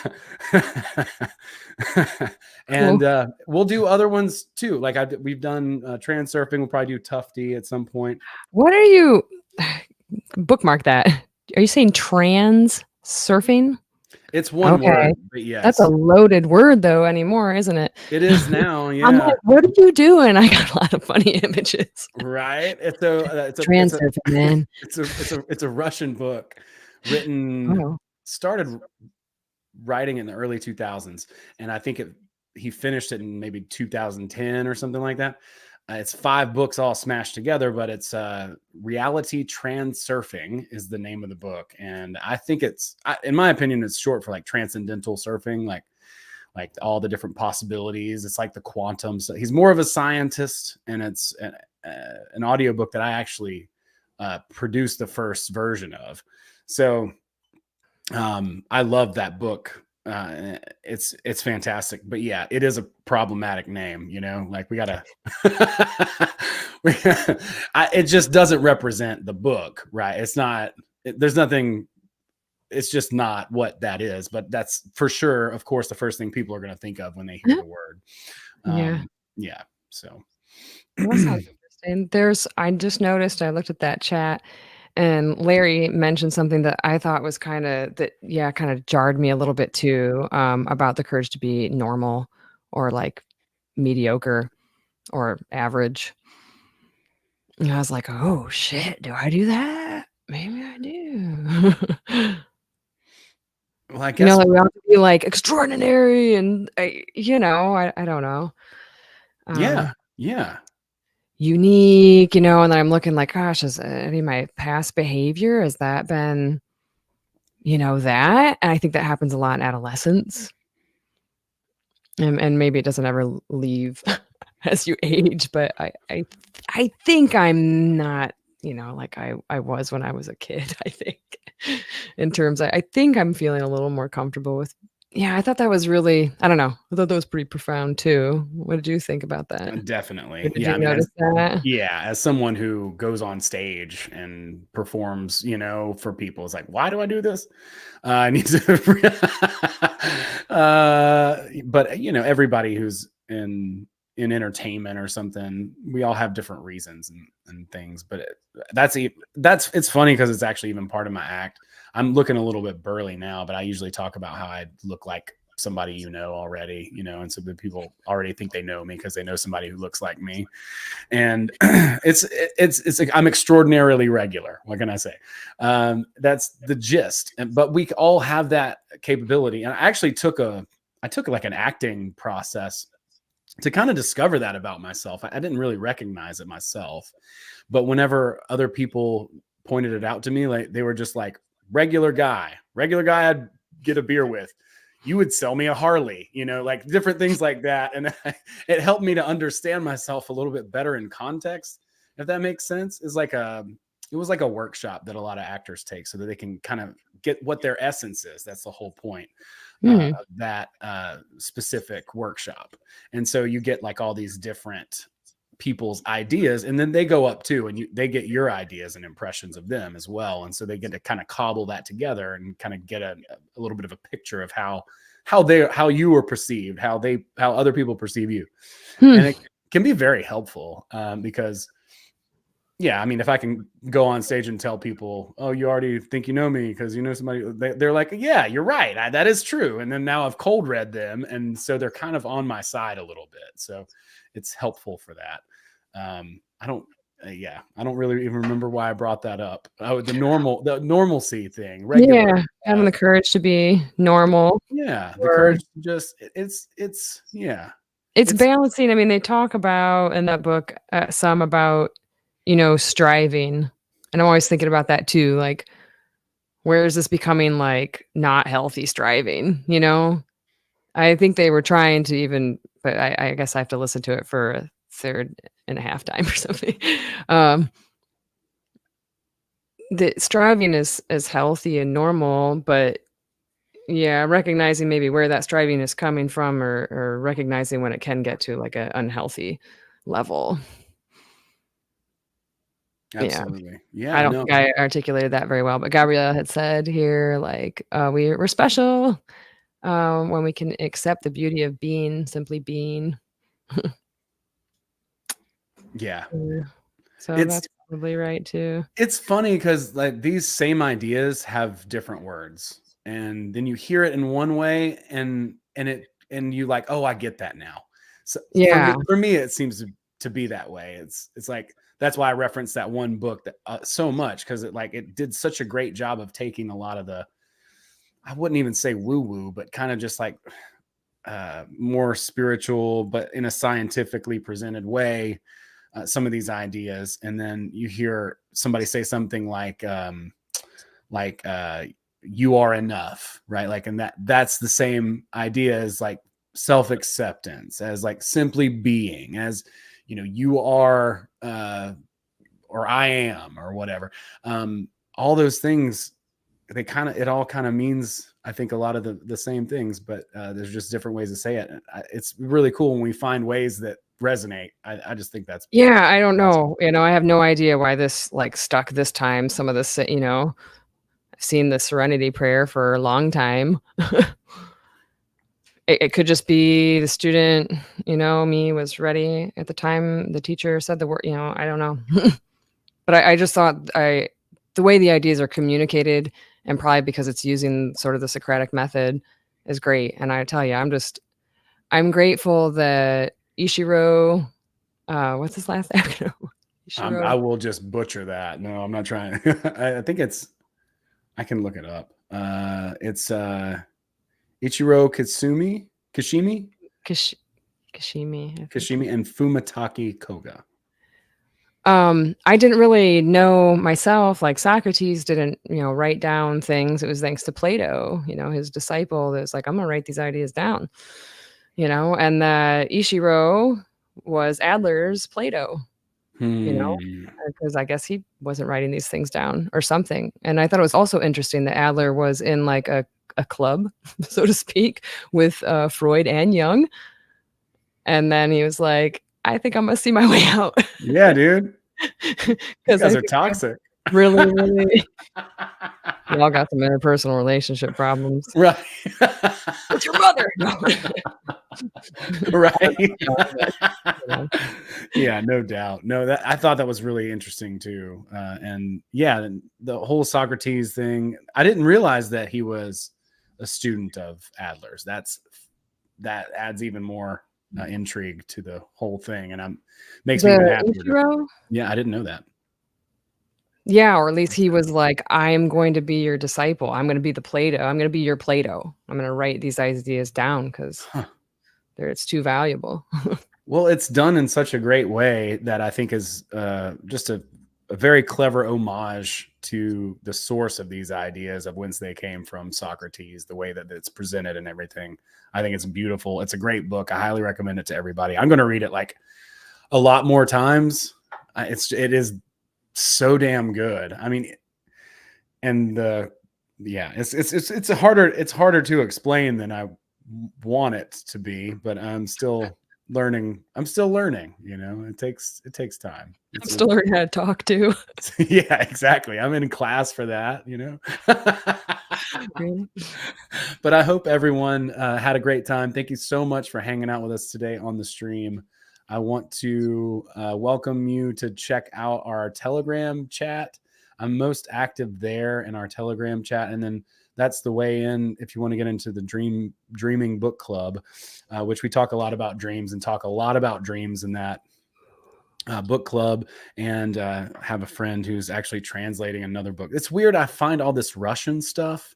Speaker 2: And
Speaker 3: cool.
Speaker 2: We'll do other ones too. Like we've done transurfing. We'll probably do Tufty at some point.
Speaker 3: What are you bookmark that? Are you saying trans surfing?
Speaker 2: It's one word, but yes.
Speaker 3: That's a loaded word though anymore, isn't it?
Speaker 2: It is now, yeah.
Speaker 3: I'm like, what are you doing? I got a lot of funny images.
Speaker 2: Right? It's a
Speaker 3: Transurfing, man.
Speaker 2: It's a Russian book written, started writing in the early 2000s, and I think he finished it in maybe 2010 or something like that. It's 5 books all smashed together, but it's Reality Transurfing is the name of the book. And I think in my opinion, it's short for like transcendental surfing, like like all the different possibilities. It's like the quantum. So he's more of a scientist, and it's an audiobook that I actually produced the first version of. So I love that book. It's fantastic, but yeah, it is a problematic name, you know, like we gotta, it just doesn't represent the book, right? It's not, there's nothing, it's just not what that is, but that's for sure, of course, the first thing people are going to think of when they hear the word. Yeah. So
Speaker 3: Well, that sounds interesting. I just noticed, I looked at that chat, and Larry mentioned something that I thought was kind of jarred me a little bit too, about the courage to be normal, or like mediocre, or average. And I was like, oh shit, do I do that? Maybe I do.
Speaker 2: well, I
Speaker 3: You
Speaker 2: guess
Speaker 3: know, like we have to be like extraordinary, and I don't know.
Speaker 2: yeah.
Speaker 3: Unique, and then I'm looking like, gosh, has any of my past behavior, has that been, that? And I think that happens a lot in adolescence. And maybe it doesn't ever leave as you age, but I think I'm not, like I was when I was a kid, I think. In terms, I think I'm feeling a little more comfortable with. Yeah, I thought that was really, I don't know. I thought that was pretty profound too. What did you think about that?
Speaker 2: Definitely.
Speaker 3: Or did
Speaker 2: Yeah.
Speaker 3: you
Speaker 2: I mean,
Speaker 3: notice that?
Speaker 2: as someone who goes on stage and performs, for people, it's like, why do I do this? I need to, but everybody who's in entertainment or something, we all have different reasons and things, but it's funny because it's actually even part of my act. I'm looking a little bit burly now, but I usually talk about how I look like somebody already, and so the people already think they know me because they know somebody who looks like me. And it's like I'm extraordinarily regular. What can I say? That's the gist. But we all have that capability. And I actually took like an acting process to kind of discover that about myself. I didn't really recognize it myself, but whenever other people pointed it out to me, like they were just like, regular guy I'd get a beer with. You would sell me a Harley, like different things like that. And it helped me to understand myself a little bit better in context, if that makes sense. It was like a workshop that a lot of actors take so that they can kind of get what their essence is. That's the whole point of that specific workshop. And so you get like all these different people's ideas, and then they go up too, and they get your ideas and impressions of them as well. And so they get to kind of cobble that together and kind of get a little bit of a picture of how you were perceived, how other people perceive you. And it can be very helpful because I mean, if I can go on stage and tell people, oh, you already think you know me because you know somebody, they're like, yeah, you're right, that is true. And then now I've cold read them, and so they're kind of on my side a little bit. So it's helpful for that. I don't really even remember why I brought that up. Oh, the normalcy thing, regular.
Speaker 3: Having the courage to be normal.
Speaker 2: The courage to just
Speaker 3: It's balancing. I mean, they talk about in that book some about striving, and I'm always thinking about that too. Like, where is this becoming like not healthy striving? I think they were trying to even, but I guess I have to listen to it for a third and a half time or something. The striving is healthy and normal, but recognizing maybe where that striving is coming from, or recognizing when it can get to like an unhealthy level.
Speaker 2: Absolutely.
Speaker 3: I don't think I articulated that very well, but Gabrielle had said here, like, we're special when we can accept the beauty of being, simply being. So that's probably right too.
Speaker 2: It's funny because like these same ideas have different words, and then you hear it in one way, and you like, oh, I get that now. So for me, it seems to be that way. It's like, that's why I referenced that one book that so much, because it did such a great job of taking a lot of the, I wouldn't even say woo woo, but kind of just like more spiritual, but in a scientifically presented way, some of these ideas. And then you hear somebody say something like you are enough, right? Like, and that's the same idea as like self-acceptance, as like simply being, as you are, or I am, or whatever. All those things, it all kind of means, I think, a lot of the same things, but there's just different ways to say it. It's really cool when we find ways that resonate. I just think that's
Speaker 3: I don't
Speaker 2: awesome.
Speaker 3: know. I have no idea why this like stuck this time. Some of this, I've seen the Serenity Prayer for a long time. It could just be the student, me was ready at the time the teacher said the word, I don't know. But I just thought the way the ideas are communicated, and probably because it's using sort of the Socratic method, is great. And I tell you, I'm grateful that Ichiro, what's his last acronym?
Speaker 2: I will just butcher that. No, I'm not trying. I think I can look it up. It's Ichiro Kishimi, and Fumitake Koga.
Speaker 3: I didn't really know myself, like Socrates didn't, write down things. It was thanks to Plato, his disciple, that was like, I'm gonna write these ideas down, and Ichiro was Adler's Plato, because I guess he wasn't writing these things down or something. And I thought it was also interesting that Adler was in like a club, so to speak, with Freud and Jung. And then he was like, I think I'm gonna see my way out.
Speaker 2: Yeah, dude. You guys are toxic.
Speaker 3: Really, really. We all got some interpersonal relationship problems.
Speaker 2: Right.
Speaker 3: It's your mother. No.
Speaker 2: Right. Yeah, no doubt. No, I thought that was really interesting too. And yeah, the whole Socrates thing, I didn't realize that he was a student of Adler's. That adds even more intrigue to the whole thing, and makes me even happier. Yeah, I didn't know that.
Speaker 3: Yeah, or at least he was like, I'm going to be your disciple. I'm going to be the Plato. I'm going to be your Plato. I'm going to write these ideas down because it's too valuable.
Speaker 2: Well, it's done in such a great way that I think is just a very clever homage to the source of these ideas, of whence they came from, Socrates, the way that it's presented and everything. I think it's beautiful. It's a great book. I highly recommend it to everybody. I'm going to read it like a lot more times. It is so damn good. I mean, and it's harder to explain than I want it to be, but I'm still learning. It takes time.
Speaker 3: I'm still learning how to talk too.
Speaker 2: Yeah, exactly. I'm in class for that, But I hope everyone had a great time. Thank you so much for hanging out with us today on the stream. I want to welcome you to check out our Telegram chat. I'm most active there in our Telegram chat. And then that's the way in if you want to get into the Dreaming Book Club, which we talk a lot about dreams and talk a lot about dreams in that book club, and have a friend who's actually translating another book. It's weird. I find all this Russian stuff.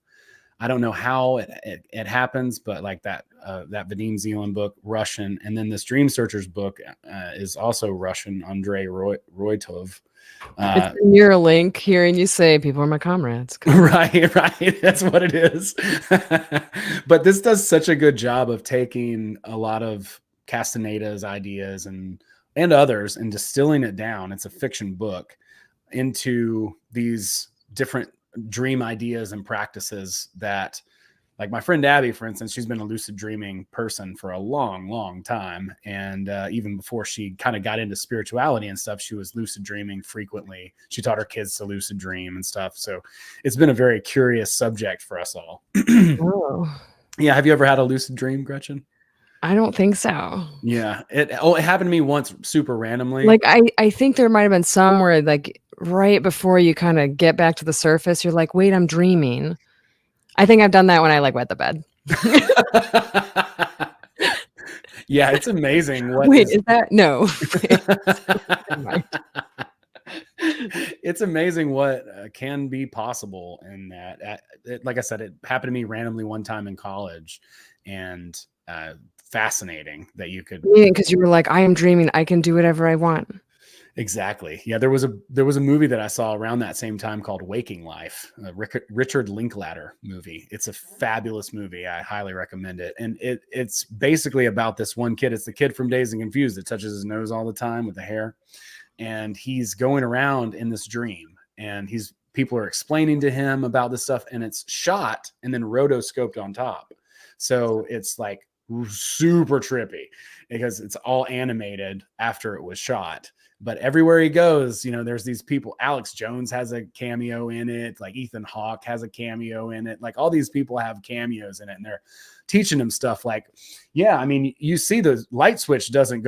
Speaker 2: I don't know how it happens, but like that Vadim Zeland book, Russian, and then this Dream Searchers book is also Russian, Andrei Roitov.
Speaker 3: It's in your link hearing you say, people are my comrades.
Speaker 2: Right. That's what it is. But this does such a good job of taking a lot of Castaneda's ideas and others and distilling it down. It's a fiction book into these different dream ideas and practices that, like my friend Abby, for instance, she's been a lucid dreaming person for a long time. And even before she kind of got into spirituality and stuff, she was lucid dreaming frequently. She taught her kids to lucid dream and stuff. So it's been a very curious subject for us all.
Speaker 3: Oh.
Speaker 2: Yeah. Have you ever had a lucid dream, Gretchen?
Speaker 3: I don't think so.
Speaker 2: Yeah. It happened to me once super randomly.
Speaker 3: Like, I think there might have been somewhere like right before you kind of get back to the surface, you're like, wait, I'm dreaming. I think I've done that when I like wet the bed.
Speaker 2: Yeah, it's amazing.
Speaker 3: Is that? No.
Speaker 2: It's amazing what can be possible in that. Like I said, it happened to me randomly one time in college, and fascinating that you could.
Speaker 3: Yeah, because you were like, I am dreaming. I can do whatever I want.
Speaker 2: Exactly. Yeah, there was a movie that I saw around that same time called Waking Life, a Richard Linklater movie. It's a fabulous movie. I highly recommend it. And it's basically about this one kid. It's the kid from Dazed and Confused that touches his nose all the time with the hair. And he's going around in this dream, and people are explaining to him about this stuff, and it's shot and then rotoscoped on top. So it's like super trippy because it's all animated after it was shot. But everywhere he goes, there's these people. Alex Jones has a cameo in it. Like Ethan Hawke has a cameo in it. Like all these people have cameos in it, and they're teaching him stuff like, yeah, I mean, you see the light switch doesn't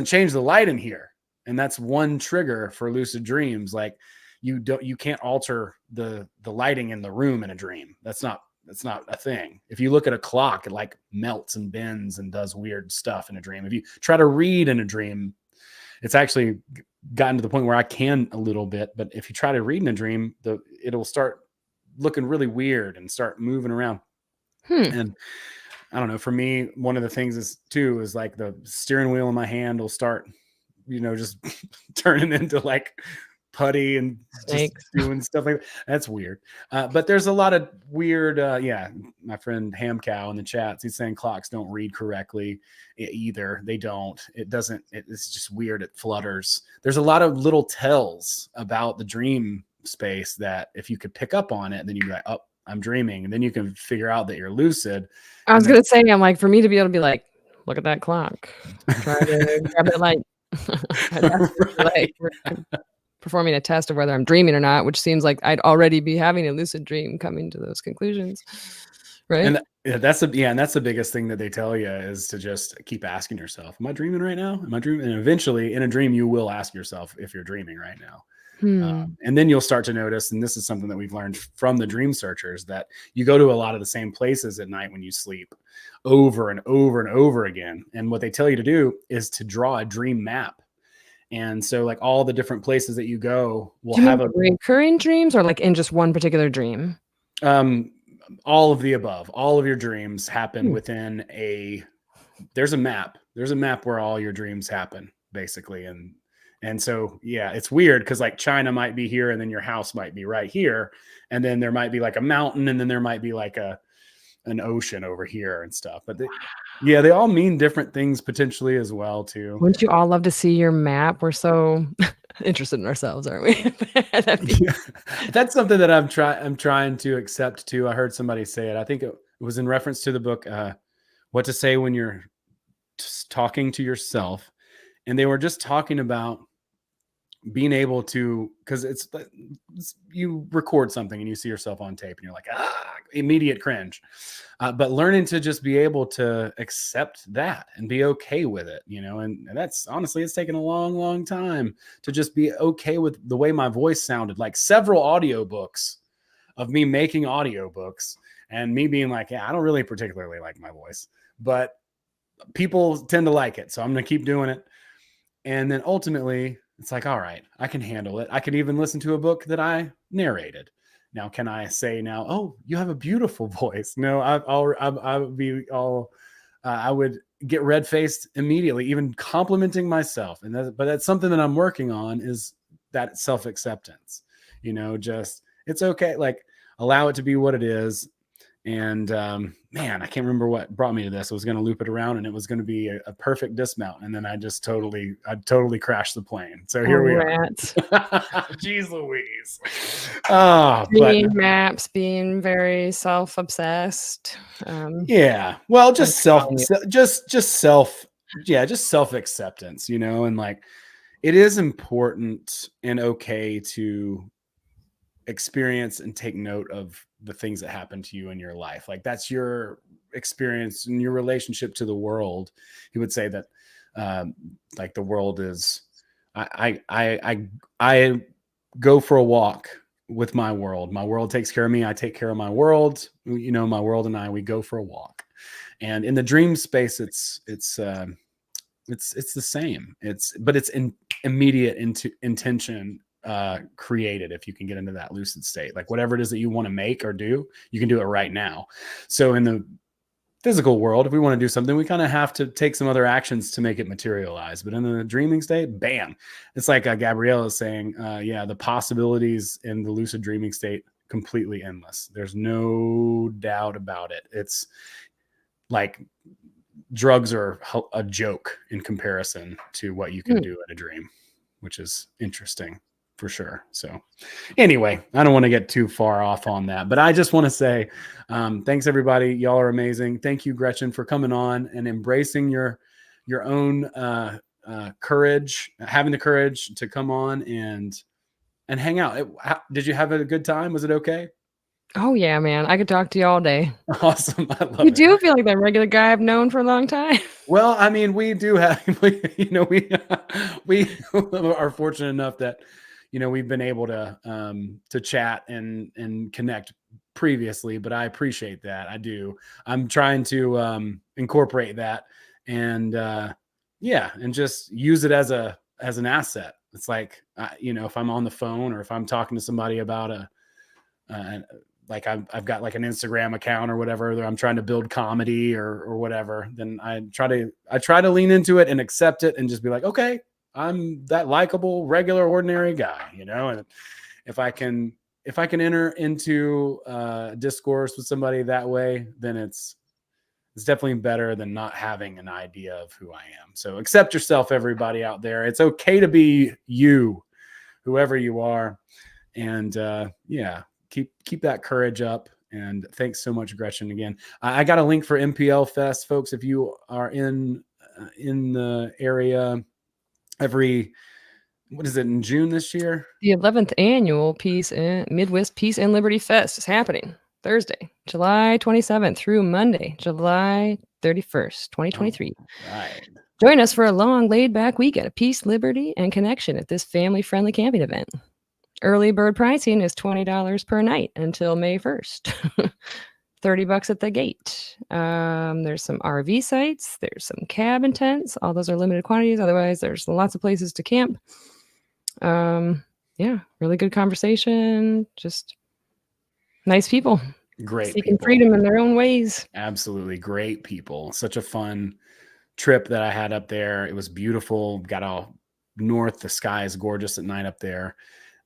Speaker 2: change the light in here. And that's one trigger for lucid dreams. Like you can't alter the lighting in the room in a dream. That's not a thing. If you look at a clock, it like melts and bends and does weird stuff in a dream. If you try to read in a dream, it's actually gotten to the point where I can a little bit, but if you try to read in a dream, it'll start looking really weird and start moving around. And I don't know, for me, one of the things is like the steering wheel in my hand will start, just turning into like putty and just doing stuff like that. That's weird. But there's a lot of weird, my friend Ham Cow in the chats, he's saying clocks don't read correctly either. They don't. It's just weird. It flutters. There's a lot of little tells about the dream space that if you could pick up on it, then you'd be like, oh, I'm dreaming. And then you can figure out that you're lucid.
Speaker 3: I was going to say, I'm like, for me to be able to be like, look at that clock. Try to grab it like, like performing a test of whether I'm dreaming or not, which seems like I'd already be having a lucid dream coming to those conclusions. Right.
Speaker 2: And that's the biggest thing that they tell you is to just keep asking yourself, am I dreaming right now? Am I dreaming? And eventually in a dream, you will ask yourself if you're dreaming right now. And then you'll start to notice, and this is something that we've learned from the dream searchers, that you go to a lot of the same places at night when you sleep over and over and over again. And what they tell you to do is to draw a dream map. And so like all the different places that you go will have
Speaker 3: recurring dreams, or like in just one particular dream?
Speaker 2: All of the above. All of your dreams happen within there's a map where all your dreams happen basically. And so, yeah, it's weird because like China might be here and then your house might be right here. And then there might be like a mountain and then there might be like an ocean over here and stuff. But they all mean different things potentially as well too.
Speaker 3: Wouldn't you all love to see your map? We're so interested in ourselves, aren't we?
Speaker 2: That's something that I'm trying to accept too. I heard somebody say it. I think it was in reference to the book, What to Say When You're Talking to Yourself. And they were just talking about being able to, because you record something and you see yourself on tape and you're like, immediate cringe. But learning to just be able to accept that and be okay with it, and that's honestly, it's taken a long, long time to just be okay with the way my voice sounded. Like several audiobooks of me making audiobooks and me being like, yeah, I don't really particularly like my voice, but people tend to like it. So I'm going to keep doing it. And then ultimately it's like, all right, I can handle it. I can even listen to a book that I narrated. Now, can I say now, oh, you have a beautiful voice? No, I would get red-faced immediately, even complimenting myself. But that's something that I'm working on, is that self-acceptance, just, it's okay. Like allow it to be what it is. And man, I can't remember what brought me to this. I was going to loop it around and it was going to be a perfect dismount. And then I totally crashed the plane. So here we are. Jeez Louise.
Speaker 3: Being maps, being very self-obsessed.
Speaker 2: Yeah. Well, just self-acceptance, and like, it is important and okay to experience and take note of the things that happen to you in your life. Like that's your experience and your relationship to the world. He would say that like the world is, I go for a walk with my world. My world takes care of me. I take care of my world. My world and we go for a walk. And in the dream space, it's the same. But it's immediate intention created. If you can get into that lucid state, like whatever it is that you want to make or do, you can do it right now. So in the physical world, if we want to do something, we kind of have to take some other actions to make it materialize. But in the dreaming state, bam, it's like Gabrielle is saying, yeah, the possibilities in the lucid dreaming state, completely endless. There's no doubt about it. It's like drugs are a joke in comparison to what you can do in a dream, which is interesting for sure. So anyway, I don't want to get too far off on that, but I just want to say thanks everybody. Y'all are amazing. Thank you, Gretchen, for coming on and embracing your own courage, having the courage to come on and hang out. Did you have a good time? Was it okay?
Speaker 3: Oh yeah, man. I could talk to you all day.
Speaker 2: Awesome. I love
Speaker 3: You
Speaker 2: it.
Speaker 3: do feel like that regular guy I've known for a long time.
Speaker 2: Well, I mean, we do have, we are fortunate enough that, we've been able to chat and connect previously, but I appreciate that. I do. I'm trying to incorporate that and and just use it as an asset. It's like, if I'm on the phone or if I'm talking to somebody about like I've got like an Instagram account or whatever, that I'm trying to build comedy or whatever, then I try to lean into it and accept it and just be like, okay, I'm that likable, regular, ordinary guy, and if I can enter into discourse with somebody that way, then it's definitely better than not having an idea of who I am. So accept yourself, everybody out there. It's okay to be you, whoever you are. And keep that courage up. And thanks so much, Gretchen. Again, I got a link for MPL Fest, folks. If you are in the area, what is it, in June this year?
Speaker 3: The 11th annual Midwest Peace and Liberty Fest is happening Thursday, July 27th through Monday, July 31st, 2023.
Speaker 2: Right.
Speaker 3: Join us for a long, laid-back weekend of peace, liberty, and connection at this family-friendly camping event. Early bird pricing is $20 per night until May 1st. $30 at the gate. There's some RV sites. There's some cabin tents. All those are limited quantities. Otherwise, there's lots of places to camp. Really good conversation. Just nice people.
Speaker 2: Great
Speaker 3: seeking
Speaker 2: people.
Speaker 3: freedom in their own ways.
Speaker 2: Absolutely. Great people. Such a fun trip that I had up there. It was beautiful. Got all north. The sky is gorgeous at night up there.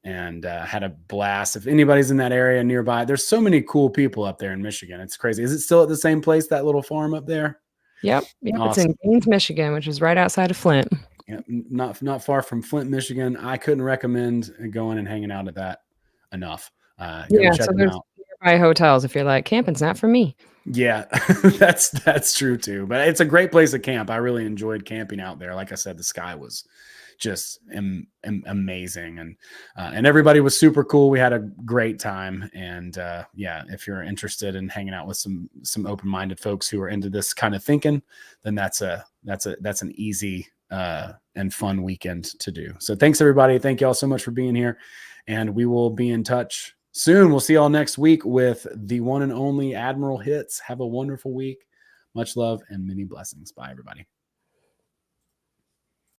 Speaker 2: And had a blast. If anybody's in that area nearby, there's so many cool people up there in Michigan. It's crazy. Is it still at the same place, that little farm up there?
Speaker 3: Yep.
Speaker 2: Awesome.
Speaker 3: It's in Gaines, Michigan, which is right outside of Flint.
Speaker 2: Yeah, not far from Flint, Michigan. I couldn't recommend going and hanging out at that enough.
Speaker 3: So there's nearby hotels if you're like, camping's not for me.
Speaker 2: Yeah, that's true too. But it's a great place to camp. I really enjoyed camping out there. Like I said, the sky was just amazing, and everybody was super cool. We had a great time, and if you're interested in hanging out with some open-minded folks who are into this kind of thinking, then that's an easy and fun weekend to do. So thanks everybody. Thank you all so much for being here, and we will be in touch soon. We'll see y'all next week with the one and only Admiral Hits. Have a wonderful week. Much love and many blessings. Bye everybody.